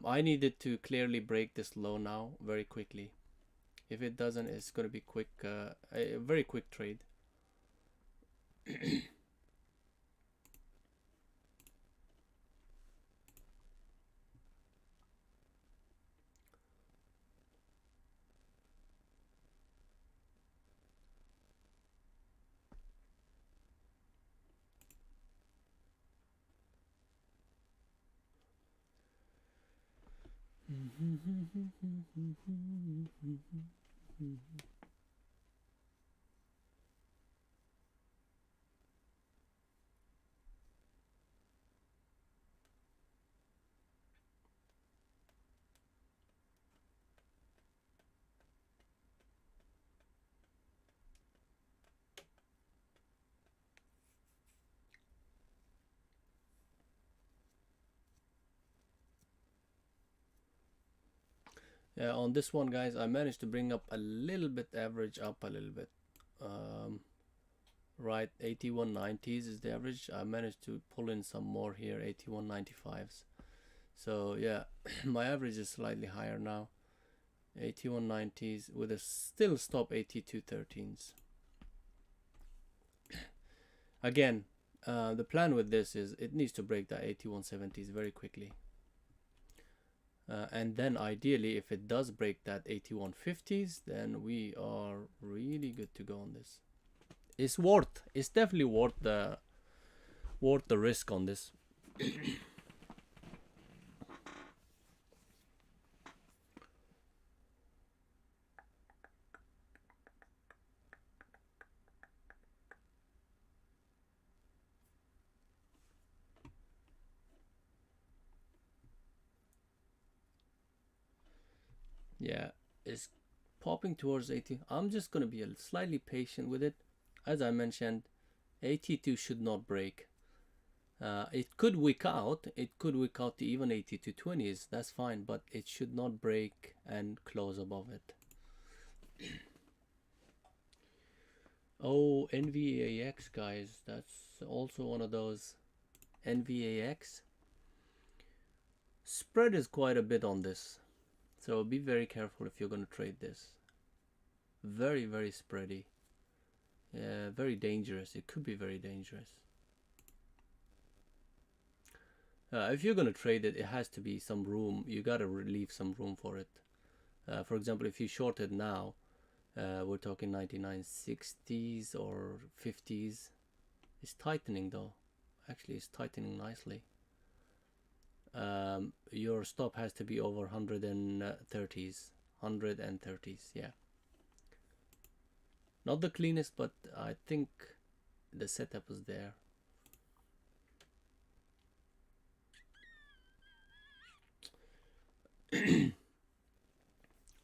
A: I needed to clearly break this low now very quickly. If it doesn't, it's going to be quick, a very quick trade. Yeah, on this one guys, I managed to bring up a little bit, average up a little bit. Right, 81.90s is the average. I managed to pull in some more here, 81.95s. So yeah, my average is slightly higher now. 81.90s with a still stop 82.13s. Again, the plan with this is it needs to break that 81.70s very quickly. And then ideally, if it does break that 81.50s, then we are really good to go on this. It's definitely worth the risk on this. Yeah, it's popping towards 80. I'm just gonna be slightly patient with it. As I mentioned, 82 should not break. It could wick out. It could wick out to even 82.20s. That's fine, but it should not break and close above it. Oh, NVAX guys, that's also one of those. NVAX spread is quite a bit on this, so be very careful if you're going to trade this. Very, very spready. Yeah, very dangerous. It could be very dangerous. If you're going to trade it, it has to be some room. You got to leave some room for it. For example, if you short it now, we're talking 99.60s or 50s. It's tightening though. Actually, it's tightening nicely. Your stop has to be over 130s. 130s, yeah. Not the cleanest, but I think the setup is there.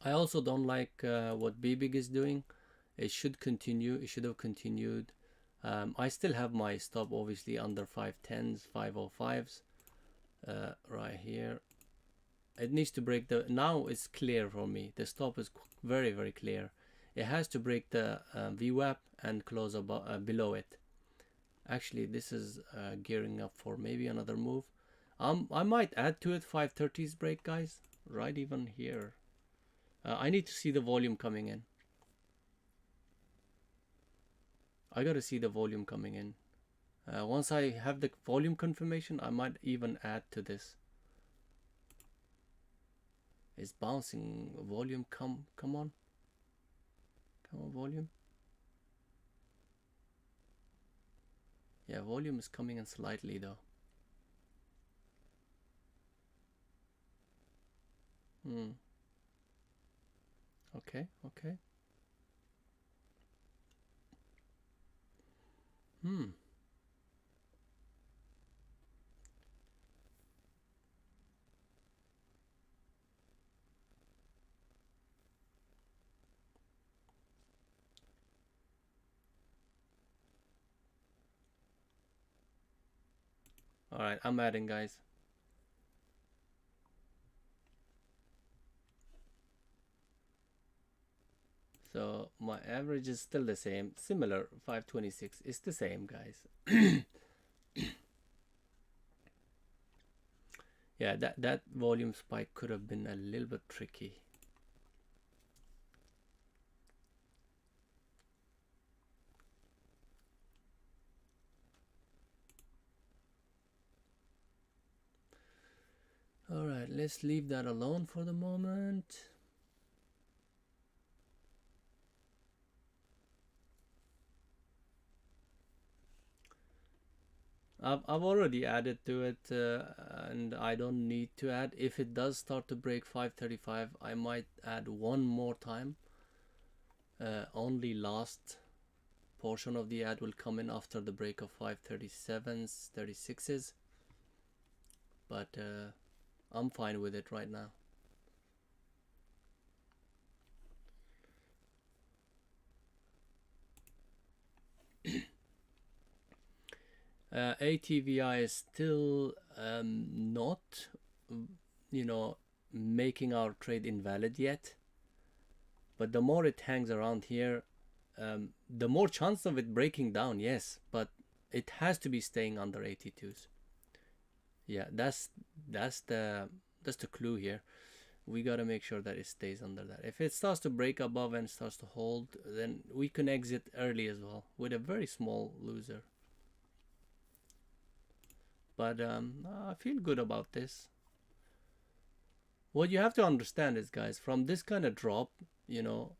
A: I also don't like what BBIG is doing. It should continue. It should have continued. I still have my stop obviously under 510s, 505s. Right here. It needs to break the. Now it's clear for me. The stop is very, very clear. It has to break the VWAP and close above, below it. Actually, this is gearing up for maybe another move. I might add to it 530s break, guys. Right, even here. I need to see the volume coming in. I gotta see the volume coming in. Once I have the volume confirmation, I might even add to this. It's bouncing. Volume, come on. Come on, volume. Yeah, volume is coming in slightly though. Okay, okay. Hmm. All right, I'm adding, guys. So my average is still the same, similar 526. It's the same, guys. Yeah, that volume spike could have been a little bit tricky. All right, let's leave that alone for the moment. I've already added to it, and I don't need to add. If it does start to break 535, I might add one more time. Only last portion of the ad will come in after the break of 537s, 36s, but I'm fine with it right now. ATVI is still not, you know, making our trade invalid yet. But the more it hangs around here, the more chance of it breaking down. Yes, but it has to be staying under 82s. Yeah, that's the clue here. We gotta make sure that it stays under that. If it starts to break above and starts to hold, then we can exit early as well with a very small loser. But I feel good about this. What you have to understand is, guys, from this kind of drop, you know,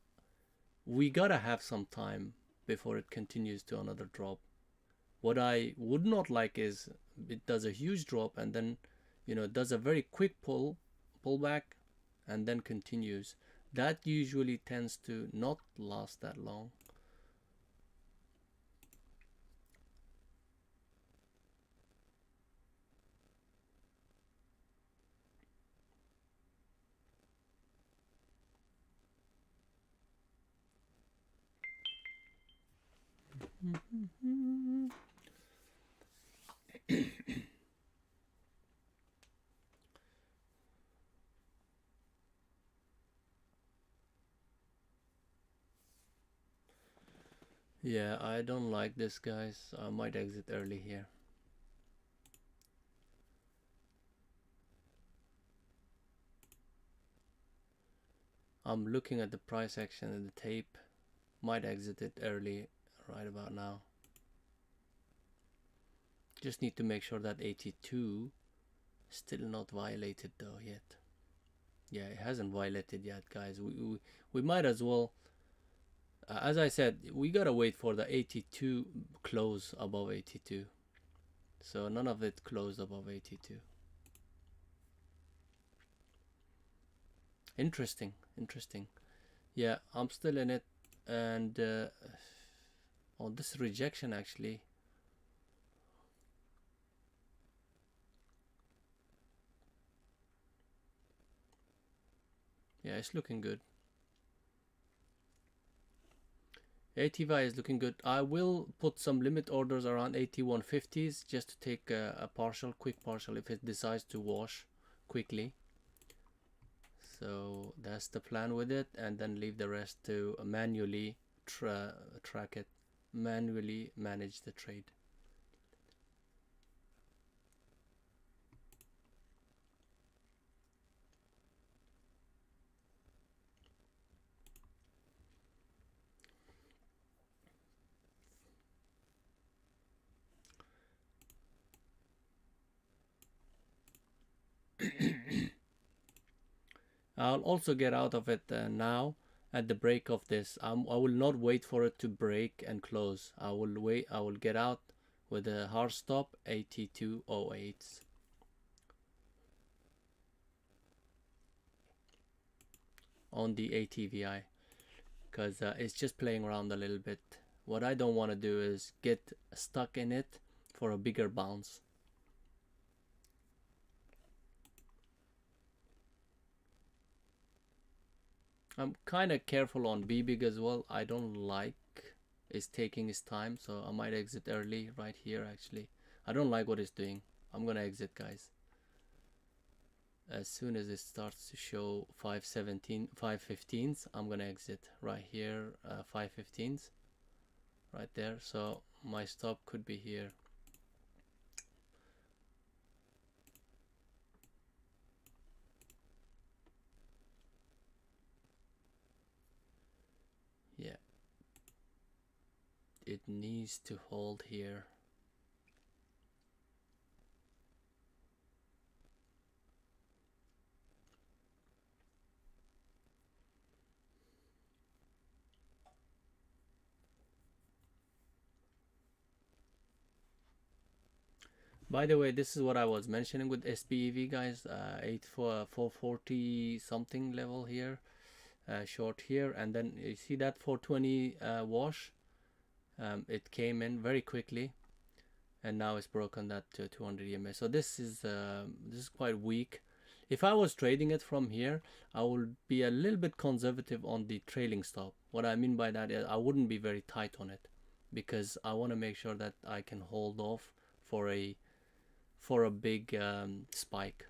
A: we gotta have some time before it continues to another drop. What I would not like is it does a huge drop and then, you know, does a very quick pullback, and then continues. That usually tends to not last that long. Yeah, I don't like this, guys. I might exit early here. I'm looking at the price action in the tape. Might exit it early right about now. Just need to make sure that 82 still not violated though yet. Yeah, it hasn't violated yet, guys. We might as well, as I said, we gotta wait for the 82 close above 82. So none of it closed above 82. Interesting, interesting. Yeah, I'm still in it, and on this rejection actually. Yeah, it's looking good. ATVI is looking good. I will put some limit orders around 8150s just to take a partial, quick partial if it decides to wash quickly. So that's the plan with it, and then leave the rest to manually track it, manually manage the trade. I'll also get out of it now at the break of this. I will not wait for it to break and close. I will wait. I will get out with a hard stop 8208. on the ATVI, because it's just playing around a little bit. What I don't want to do is get stuck in it for a bigger bounce. I'm kind of careful on BBig as well. I don't like it's taking his time, so I might exit early right here actually. I don't like what it's doing. I'm gonna exit, guys. As soon as it starts to show 515s, I'm gonna exit right here. 515s right there, so my stop could be here. Yeah, it needs to hold here. By the way, this is what I was mentioning with SPEV, guys. 440 something level here, short here, and then you see that 420 wash. It came in very quickly, and now it's broken that to 200 EMA. So this is quite weak. If I was trading it from here, I would be a little bit conservative on the trailing stop. What I mean by that is I wouldn't be very tight on it, because I want to make sure that I can hold off for a big spike.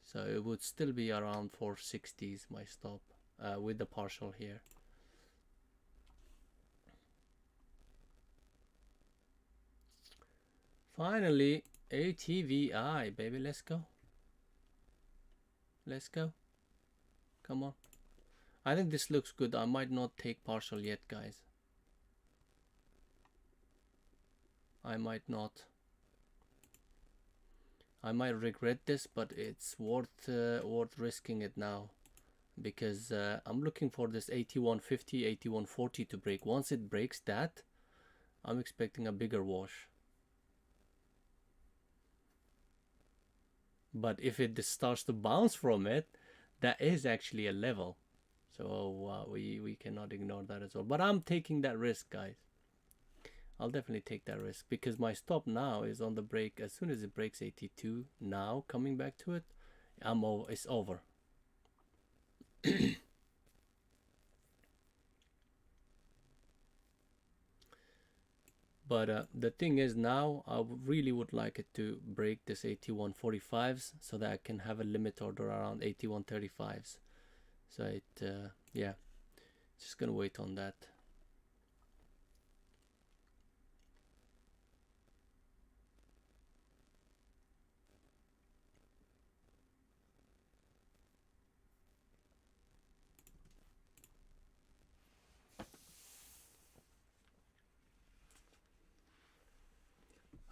A: So it would still be around 460s my stop with the partial here. Finally, ATVI, baby, let's go. Let's go. Come on. I think this looks good. I might not take partial yet, guys. I might not. I might regret this, but it's worth risking it now, because I'm looking for this 8150, 8140 to break. Once it breaks that, I'm expecting a bigger wash. But if it starts to bounce from it, that is actually a level. So we cannot ignore that as well. But I'm taking that risk, guys. I'll definitely take that risk, because my stop now is on the break. As soon as it breaks 82, now coming back to it, it's over. But the thing is, now I really would like it to break this 8145s so that I can have a limit order around 8135s. So it yeah, just gonna wait on that.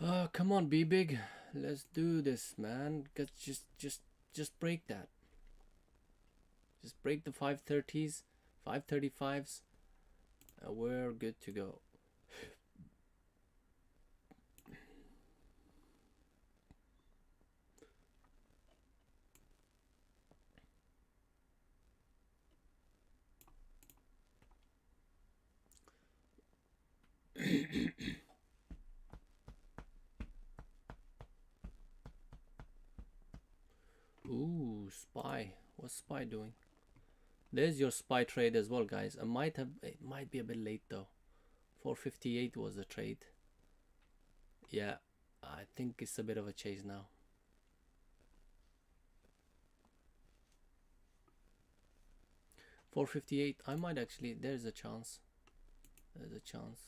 A: Oh, come on, be big. Let's do this, man. Just break that. Just break the 530s, 535s. We're good to go. Ooh, SPY. What's SPY doing? There's your SPY trade as well, guys. It might be a bit late though. 458 was the trade. Yeah, I think it's a bit of a chase now. $458. I might actually. There's a chance. There's a chance.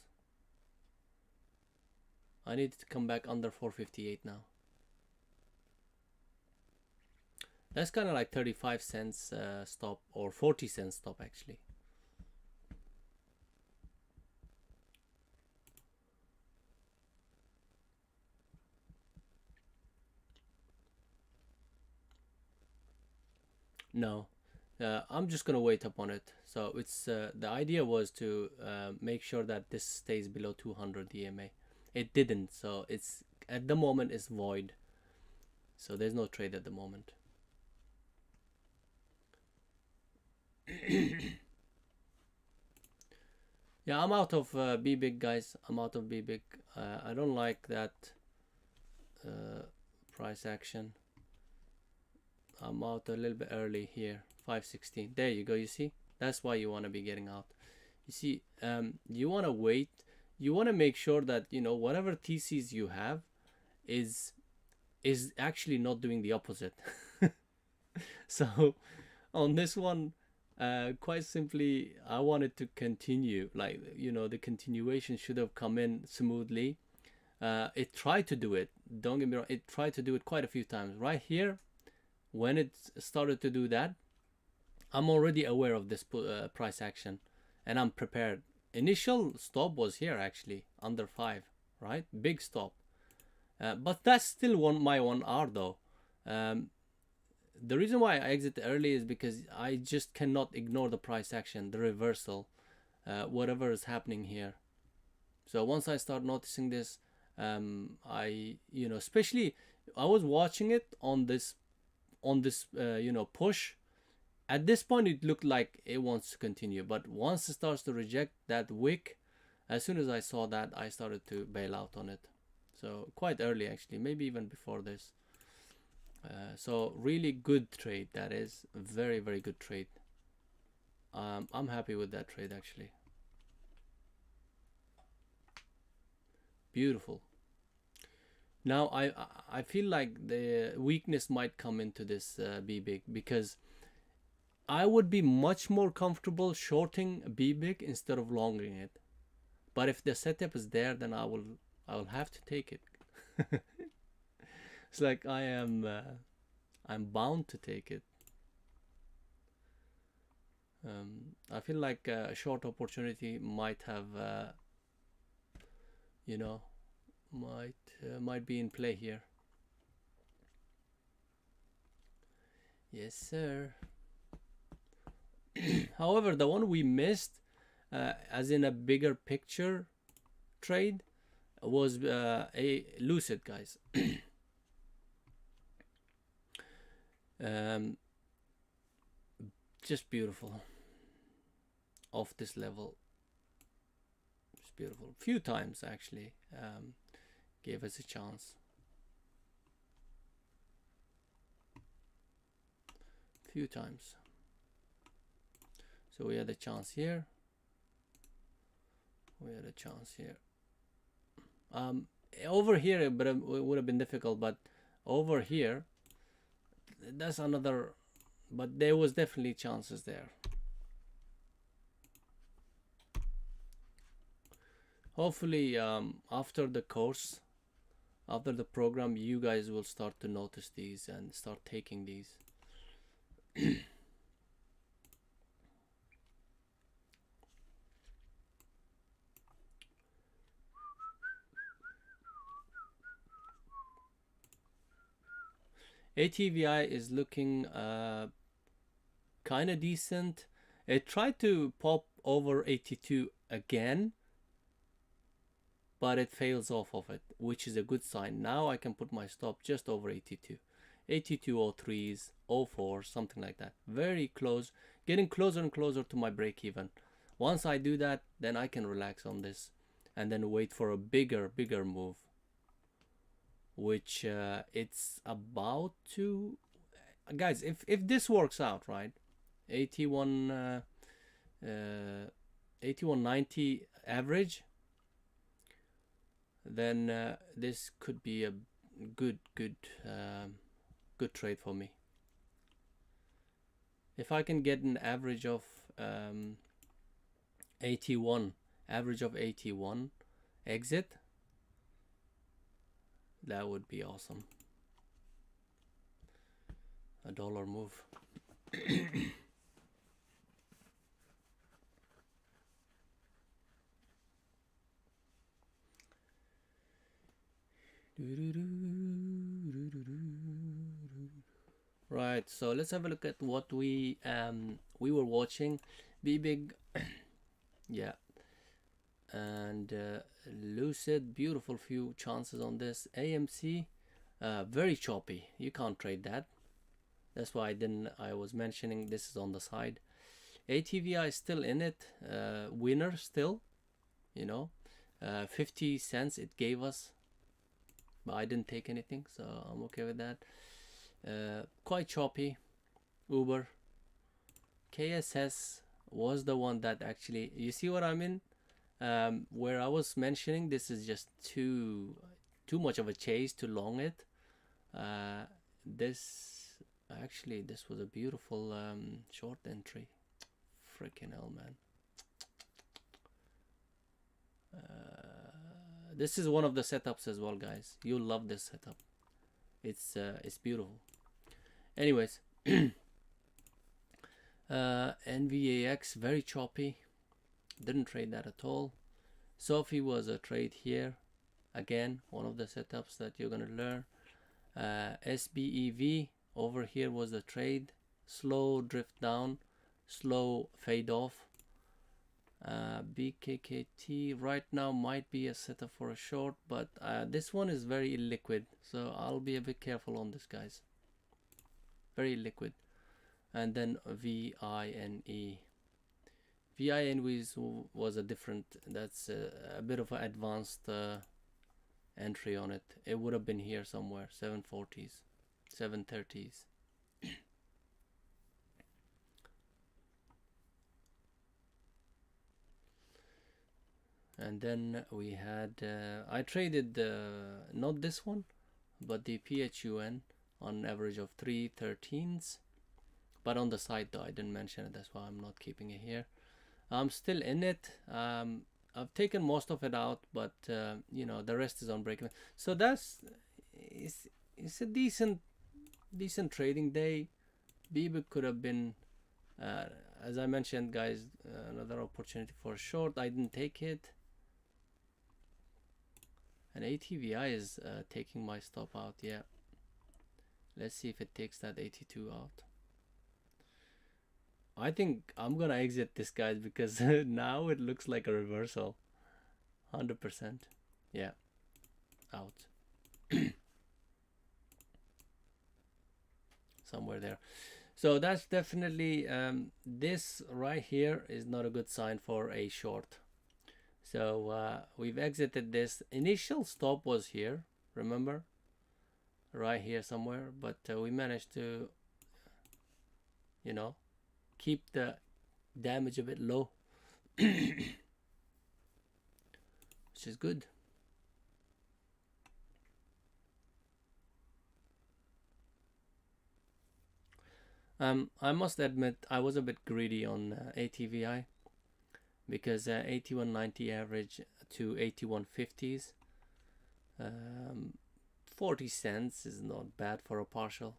A: I need to come back under 458 now. That's kind of like 35 cents stop, or 40 cents stop actually. No, I'm just gonna wait up on it. So it's the idea was to make sure that this stays below 200 EMA. It didn't, so it's at the moment it's void. So there's no trade at the moment. Yeah, I'm out of B big, guys. I'm out of B big. I don't like that price action. I'm out a little bit early here. 516. There you go. You see, that's why you want to be getting out. You see, you want to wait. You want to make sure that whatever TCs you have is actually not doing the opposite. So on this one, quite simply, I wanted to continue. Like, the continuation should have come in smoothly. It tried to do it. Don't get me wrong. It tried to do it quite a few times. Right here, when it started to do that, I'm already aware of this price action, and I'm prepared. Initial stop was here actually, under 5, right? Big stop. But that's still my 1 hour though. The reason why I exit early is because I just cannot ignore the price action, the reversal, whatever is happening here. So once I start noticing this, especially I was watching it on this push. At this point, it looked like it wants to continue, but once it starts to reject that wick, as soon as I saw that, I started to bail out on it. So quite early actually, maybe even before this. So really good trade. That is very, very good trade. I'm happy with that trade actually. Beautiful. Now I feel like the weakness might come into this B big, because I would be much more comfortable shorting B big instead of longing it. But if the setup is there, then I will have to take it. It's like I'm bound to take it. I feel like a short opportunity might have might be in play here. Yes, sir. However, the one we missed, as in a bigger picture trade, was a Lucid, guys. Just beautiful. Off this level, just beautiful. Few times actually gave us a chance. Few times. So we had a chance here. We had a chance here. Over here, but it would have been difficult. But over here, that's another. But there was definitely chances there. Hopefully, after the course, after the program, you guys will start to notice these and start taking these. ATVI is looking kind of decent. It tried to pop over 82 again, but it fails off of it, which is a good sign. Now I can put my stop just over 82. 82.03s, 04, something like that. Very close, getting closer and closer to my break even. Once I do that, then I can relax on this and then wait for a bigger move, which it's about to. Guys, if this works out, right, 8190 average, then this could be a good trade for me. If I can get an average of 81, exit, that would be awesome. A dollar move. Right, so let's have a look at what we were watching. B big, yeah, and Lucid, beautiful few chances on this. AMC, very choppy. You can't trade that. That's why I was mentioning this is on the side. ATVI is still in it, winner still, you know, 50 cents it gave us, but I didn't take anything, so I'm okay with that. Quite choppy. Uber. KSS was the one that actually, you see what I mean? Where I was mentioning this is just too much of a chase to long it. This was a beautiful short entry. Freaking hell, man. This is one of the setups as well, guys. You'll love this setup. It's beautiful. Anyways, NVAX, very choppy. Didn't trade that at all. Sophie was a trade here. Again, one of the setups that you're gonna learn. SBEV over here was a trade. Slow drift down, slow fade off. BKKT right now might be a setup for a short, but this one is very illiquid, so I'll be a bit careful on this, guys. Very liquid. And then VINE. VINE was a different, that's a bit of an advanced entry on it. It would have been here somewhere, 740s, 730s. And then we had, I traded not this one, but the PHUN on average of 313s. But on the side though, I didn't mention it, that's why I'm not keeping it here. I'm still in it. I've taken most of it out, but you know, the rest is on break even. So it's a decent trading day. BIBIC could have been, as I mentioned, guys, another opportunity for a short. I didn't take it. And ATVI is taking my stop out. Yeah. Let's see if it takes that 82 out. I think I'm gonna exit this, guys, because now it looks like a reversal. 100%. Yeah. Out. Somewhere there. So that's definitely, this right here is not a good sign for a short. So we've exited this. Initial stop was here, remember? Right here somewhere, but we managed to, you know, keep the damage a bit low, which is good. I must admit I was a bit greedy on ATVI, because 8190 average to 8150s, 40 cents is not bad for a partial.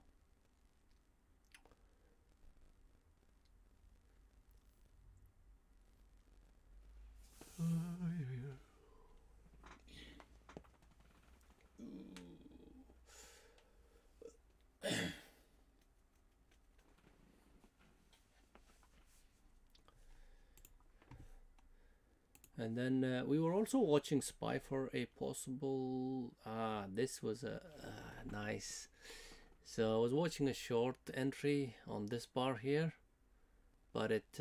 A: And then we were also watching SPY for a possible, this was a nice. So I was watching a short entry on this bar here, but it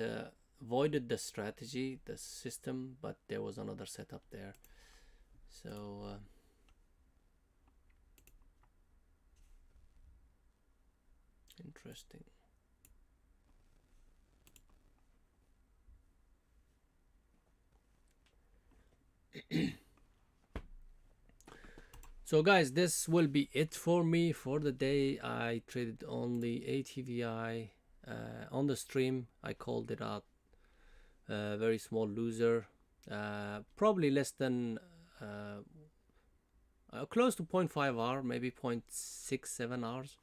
A: voided the strategy, the system, but there was another setup there. So interesting. So guys, this will be it for me for the day. I traded only ATVI on the stream. I called it out, very small loser, probably less than close to 0.5 hour, maybe 0.67 hours,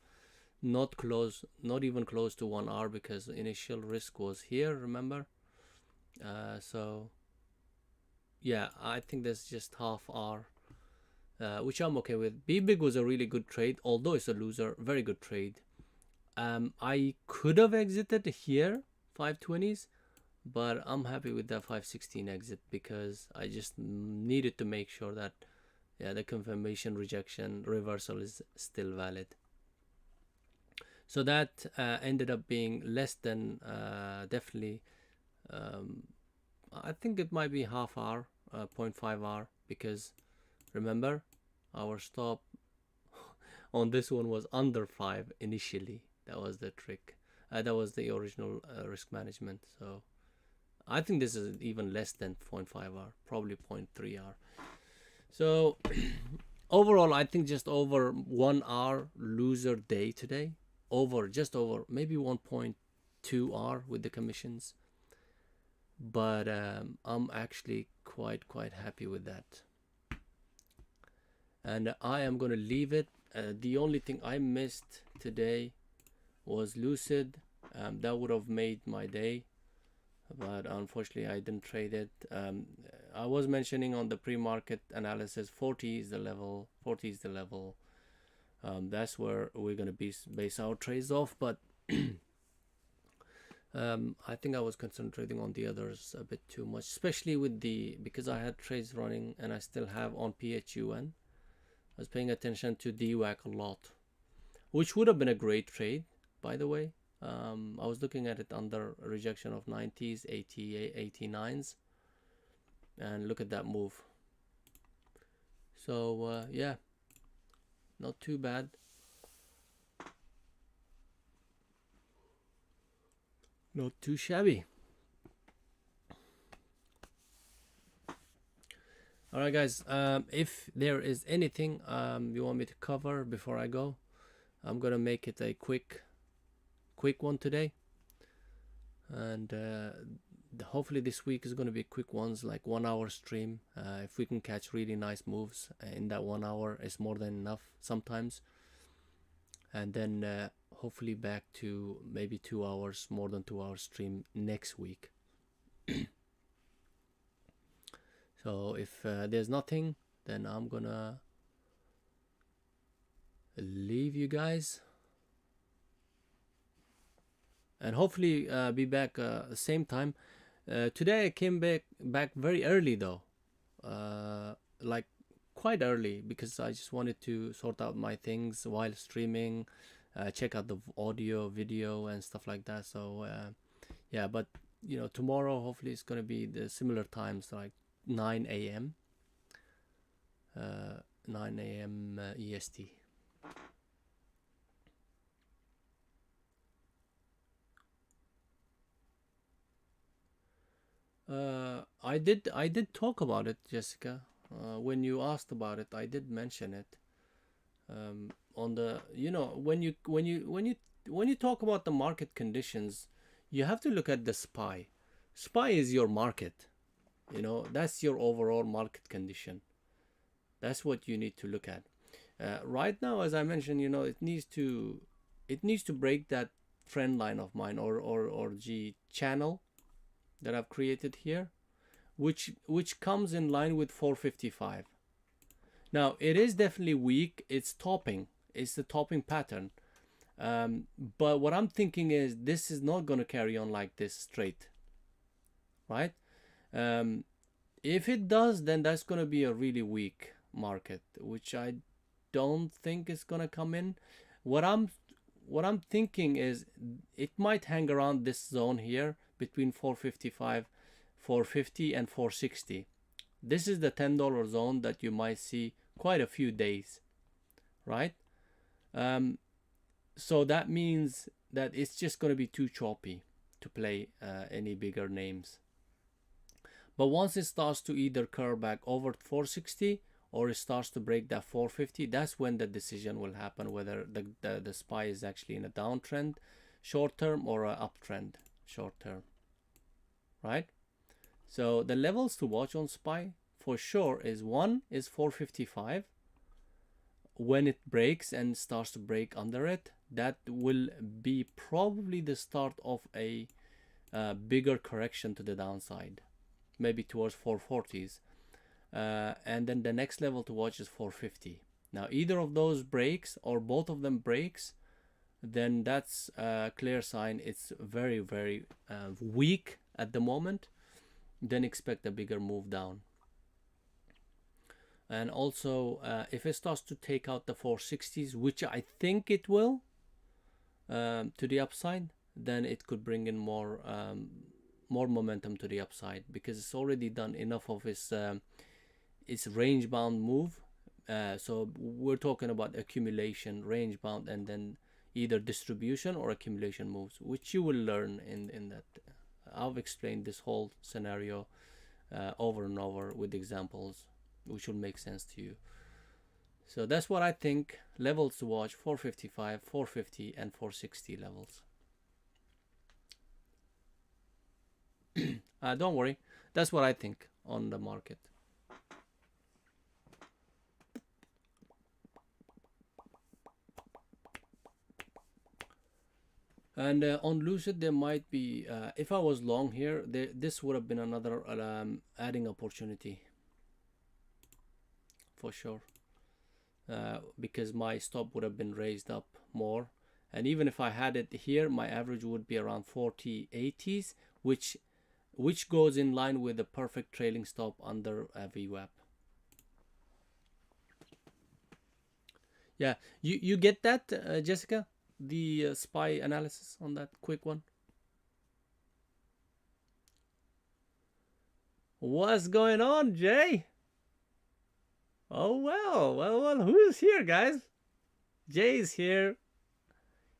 A: not close, not even close to 1 hour, because initial risk was here, remember? So yeah, I think that's just half hour, which I'm okay with. BBIG was a really good trade, although it's a loser. Very good trade. I could have exited here 520s, but I'm happy with that 516 exit, because I just needed to make sure that, yeah, the confirmation rejection reversal is still valid. So that ended up being less than definitely um, I think it might be half hour, 0.5 hour, because remember our stop on this one was under 5 initially. That was the trick. That was the original risk management. So I think this is even less than 0.5 hour, probably 0.3 hour. So overall, I think just over 1 hour loser day today. Just over maybe 1.2 hour with the commissions. But I'm actually quite happy with that. And I am gonna leave it. The only thing I missed today was Lucid. That would have made my day, but unfortunately I didn't trade it. I was mentioning on the pre-market analysis 40 is the level. That's where we're gonna base our trades off, but I think I was concentrating on the others a bit too much, especially with because I had trades running and I still have on PHUN. I was paying attention to DWAC a lot, which would have been a great trade, by the way. I was looking at it under a rejection of 90s, 88, 89s, and look at that move. So yeah, not too bad. Not too shabby. All right, guys. If there is anything you want me to cover before I go, I'm gonna make it a quick one today, and hopefully this week is gonna be quick ones, like 1 hour stream. If we can catch really nice moves in that 1 hour, it's more than enough sometimes. And then hopefully back to maybe 2 hours, more than 2 hours stream next week. So if there's nothing, then I'm gonna leave you guys, and hopefully be back same time. Today I came back very early though, like quite early, because I just wanted to sort out my things while streaming, check out the audio, video, and stuff like that. So yeah, but tomorrow hopefully it's gonna be the similar times, like 9 a.m. 9 a.m. EST. I did talk about it, Jessica. When you asked about it, I did mention it. On the when you talk about the market conditions, you have to look at the SPY. SPY is your market. That's your overall market condition. That's what you need to look at. Right now, as I mentioned, it needs to break that trend line of mine, or G channel that I've created here, which comes in line with 455. Now it is definitely weak. It's topping. It's the topping pattern. But what I'm thinking is this is not going to carry on like this straight, right? If it does, then that's going to be a really weak market, which I don't think is going to come in. What I'm thinking is it might hang around this zone here between 455, 450, and 460. This is the $10 zone that you might see quite a few days, right? So that means that it's just going to be too choppy to play any bigger names. But once it starts to either curve back over 460 or it starts to break that 450, that's when the decision will happen whether the SPY is actually in a downtrend short term or an uptrend short term, right? So the levels to watch on SPY for sure is 1 is 455. When it breaks and starts to break under it, that will be probably the start of a bigger correction to the downside, maybe towards 440s. And then the next level to watch is 450. Now either of those breaks or both of them breaks, then that's a clear sign it's very weak at the moment. Then expect a bigger move down. And also if it starts to take out the 460s, which I think it will, to the upside, then it could bring in more more momentum to the upside because it's already done enough of its range bound move. So we're talking about accumulation, range bound, and then either distribution or accumulation moves, which you will learn in that. I've explained this whole scenario over and over with examples, which will make sense to you. So that's what I think. Levels to watch: 455, 450, and 460 levels. Don't worry, that's what I think on the market. And on Lucid, there might be, if I was long here, this would have been another adding opportunity for sure. Because my stop would have been raised up more. And even if I had it here, my average would be around 40.80s, which goes in line with the perfect trailing stop under VWAP. Yeah, you get that, Jessica? The SPY analysis on that quick one. What's going on, Jay? Oh, well, who's here, guys? Jay's here.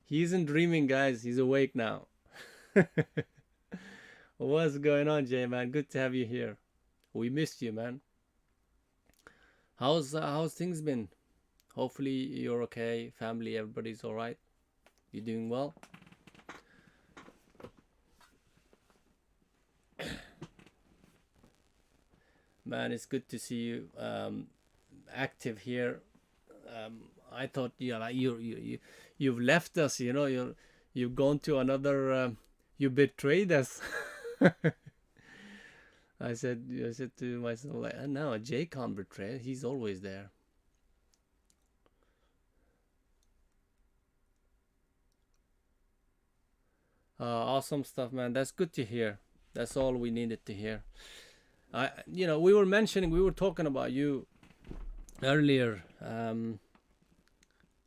A: He isn't dreaming, guys. He's awake now. What's going on, Jay, man? Good to have you here. We missed you, man. How's things been? Hopefully you're okay. Family, everybody's all right. You doing well? Man, it's good to see you active here. I thought, yeah, like you've left us. You know, you've gone to another. You betrayed us. I said to myself, like, no, Jay can't betray. He's always there. Awesome stuff, man. That's good to hear. That's all we needed to hear. We were talking about you earlier.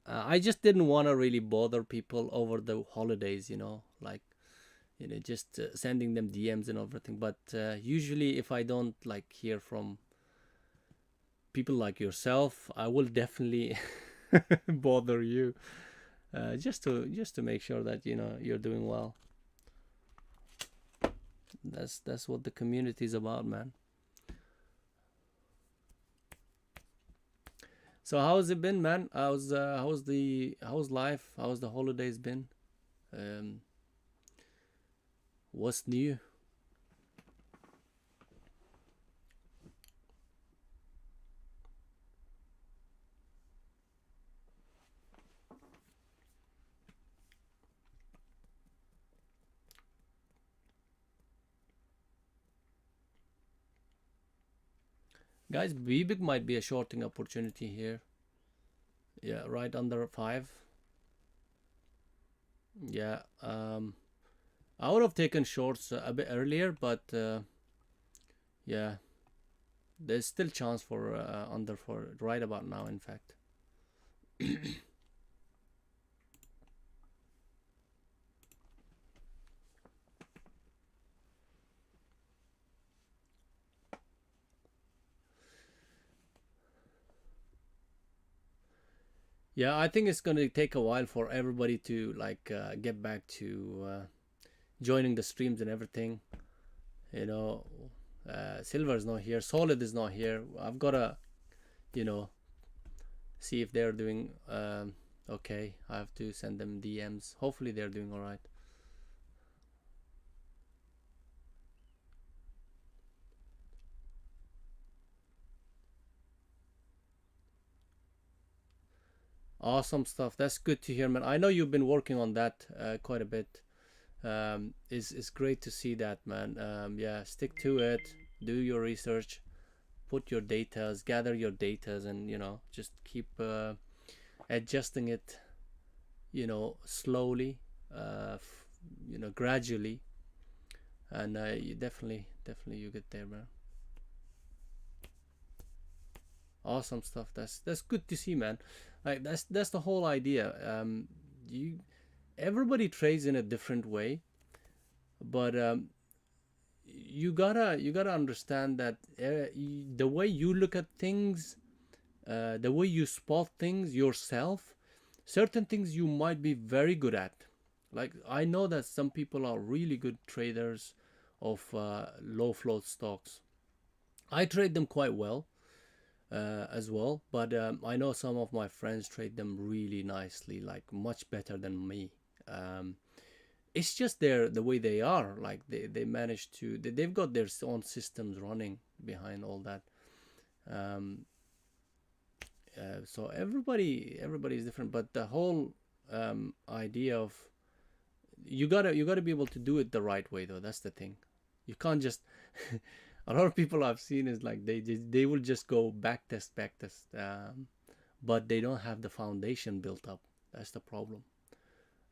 A: I just didn't want to really bother people over the holidays, just sending them DMs and everything. But usually, if I don't hear from people like yourself, I will definitely bother you, just to make sure that you're doing well. That's what the community is about, man. So how's it been, man? How's life? How's the holidays been? What's new? Guys, BBIG might be a shorting opportunity here. Yeah, right under 5. Yeah, I would have taken shorts a bit earlier, but yeah, there's still chance for under for right about now, in fact. Yeah, I think it's going to take a while for everybody to get back to joining the streams and everything. Silver is not here. Solid is not here. I've got to, see if they're doing okay. I have to send them DMs. Hopefully they're doing all right. Awesome stuff. That's good to hear, man. I know you've been working on that quite a bit. It's great to see that, man. Yeah, stick to it. Do your research. Put your datas. Gather your datas, and just keep adjusting it. Slowly. Gradually. And you definitely you get there, man. Awesome stuff. That's good to see, man. That's the whole idea. Everybody trades in a different way, but you gotta understand that the way you look at things, the way you spot things yourself, certain things you might be very good at. Like I know that some people are really good traders of low float stocks. I trade them quite well as well, but I know some of my friends trade them really nicely, like much better than me. Um, it's just the way they are. Like they manage to they've got their own systems running behind all that. Um, so everybody is different, but the whole idea of you gotta be able to do it the right way though. That's the thing. You can't just a lot of people I've seen is like they will just go back test, but they don't have the foundation built up. That's the problem.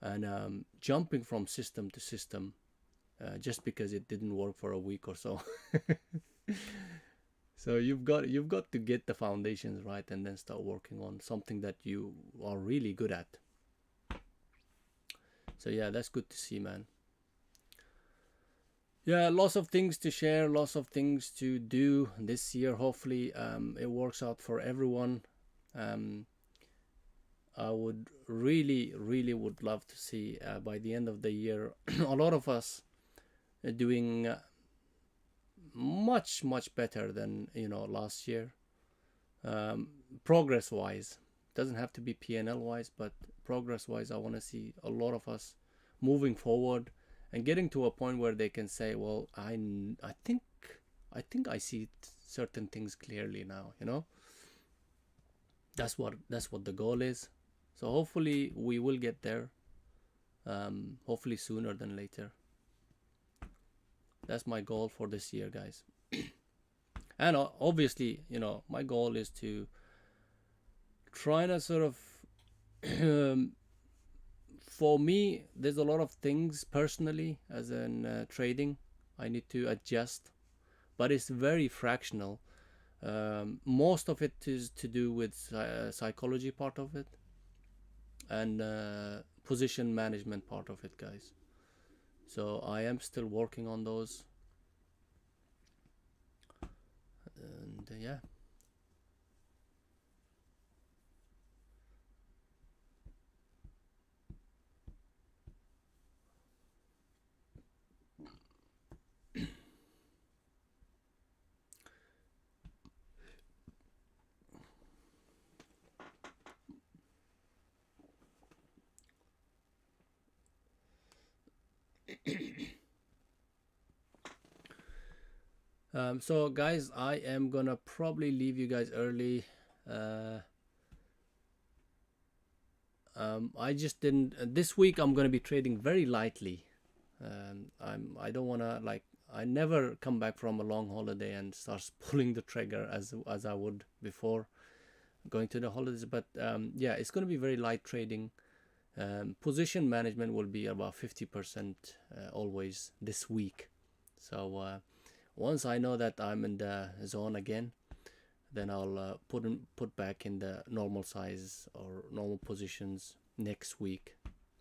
A: And jumping from system to system just because it didn't work for a week or so. So you've got to get the foundations right and then start working on something that you are really good at. So yeah, that's good to see, man. Yeah, lots of things to share, lots of things to do this year. Hopefully, it works out for everyone. Um, I would really, really would love to see by the end of the year a lot of us doing much, much better than last year. Progress wise, doesn't have to be P&L wise, but progress wise, I want to see a lot of us moving forward and getting to a point where they can say, well, I think I see certain things clearly now. That's what the goal is. So hopefully we will get there. Hopefully sooner than later. That's my goal for this year, guys. And obviously, my goal is to try to sort of for me, there's a lot of things personally as in trading I need to adjust, but it's very fractional. Most of it is to do with psychology part of it and position management part of it, guys. So I am still working on those, and yeah. So guys, I am gonna probably leave you guys early. Uh, I just didn't. This week I'm gonna be trading very lightly. I don't wanna like. I never come back from a long holiday and start pulling the trigger as I would before going to the holidays. But yeah, it's gonna be very light trading. Position management will be about 50% always this week. So once I know that I'm in the zone again, then I'll put back in the normal size or normal positions next week,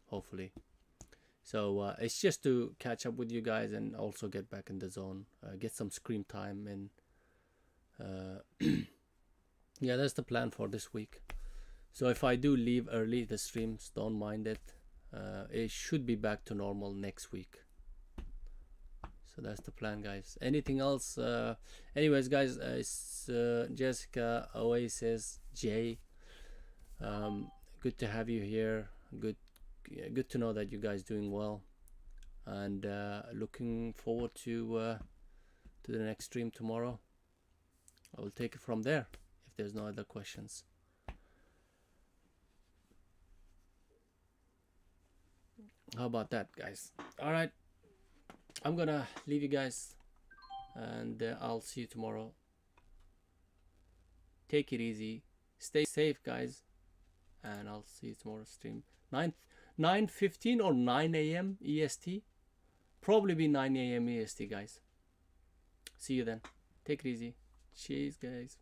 A: hopefully. So it's just to catch up with you guys and also get back in the zone, get some screen time, and yeah, that's the plan for this week. So if I do leave early the streams, don't mind it. It should be back to normal next week. So that's the plan, guys. Anything else? Anyways, guys, it's Jessica, Oasis, Jay. Good to have you here. Good to know that you guys doing well, and looking forward to the next stream tomorrow. I will take it from there if there's no other questions. How about that, guys? All right, I'm gonna leave you guys, and I'll see you tomorrow. Take it easy, stay safe, guys, and I'll see you tomorrow stream 9:15 or 9 a.m. EST. Probably be 9 a.m. EST, guys. See you then. Take it easy. Cheers, guys.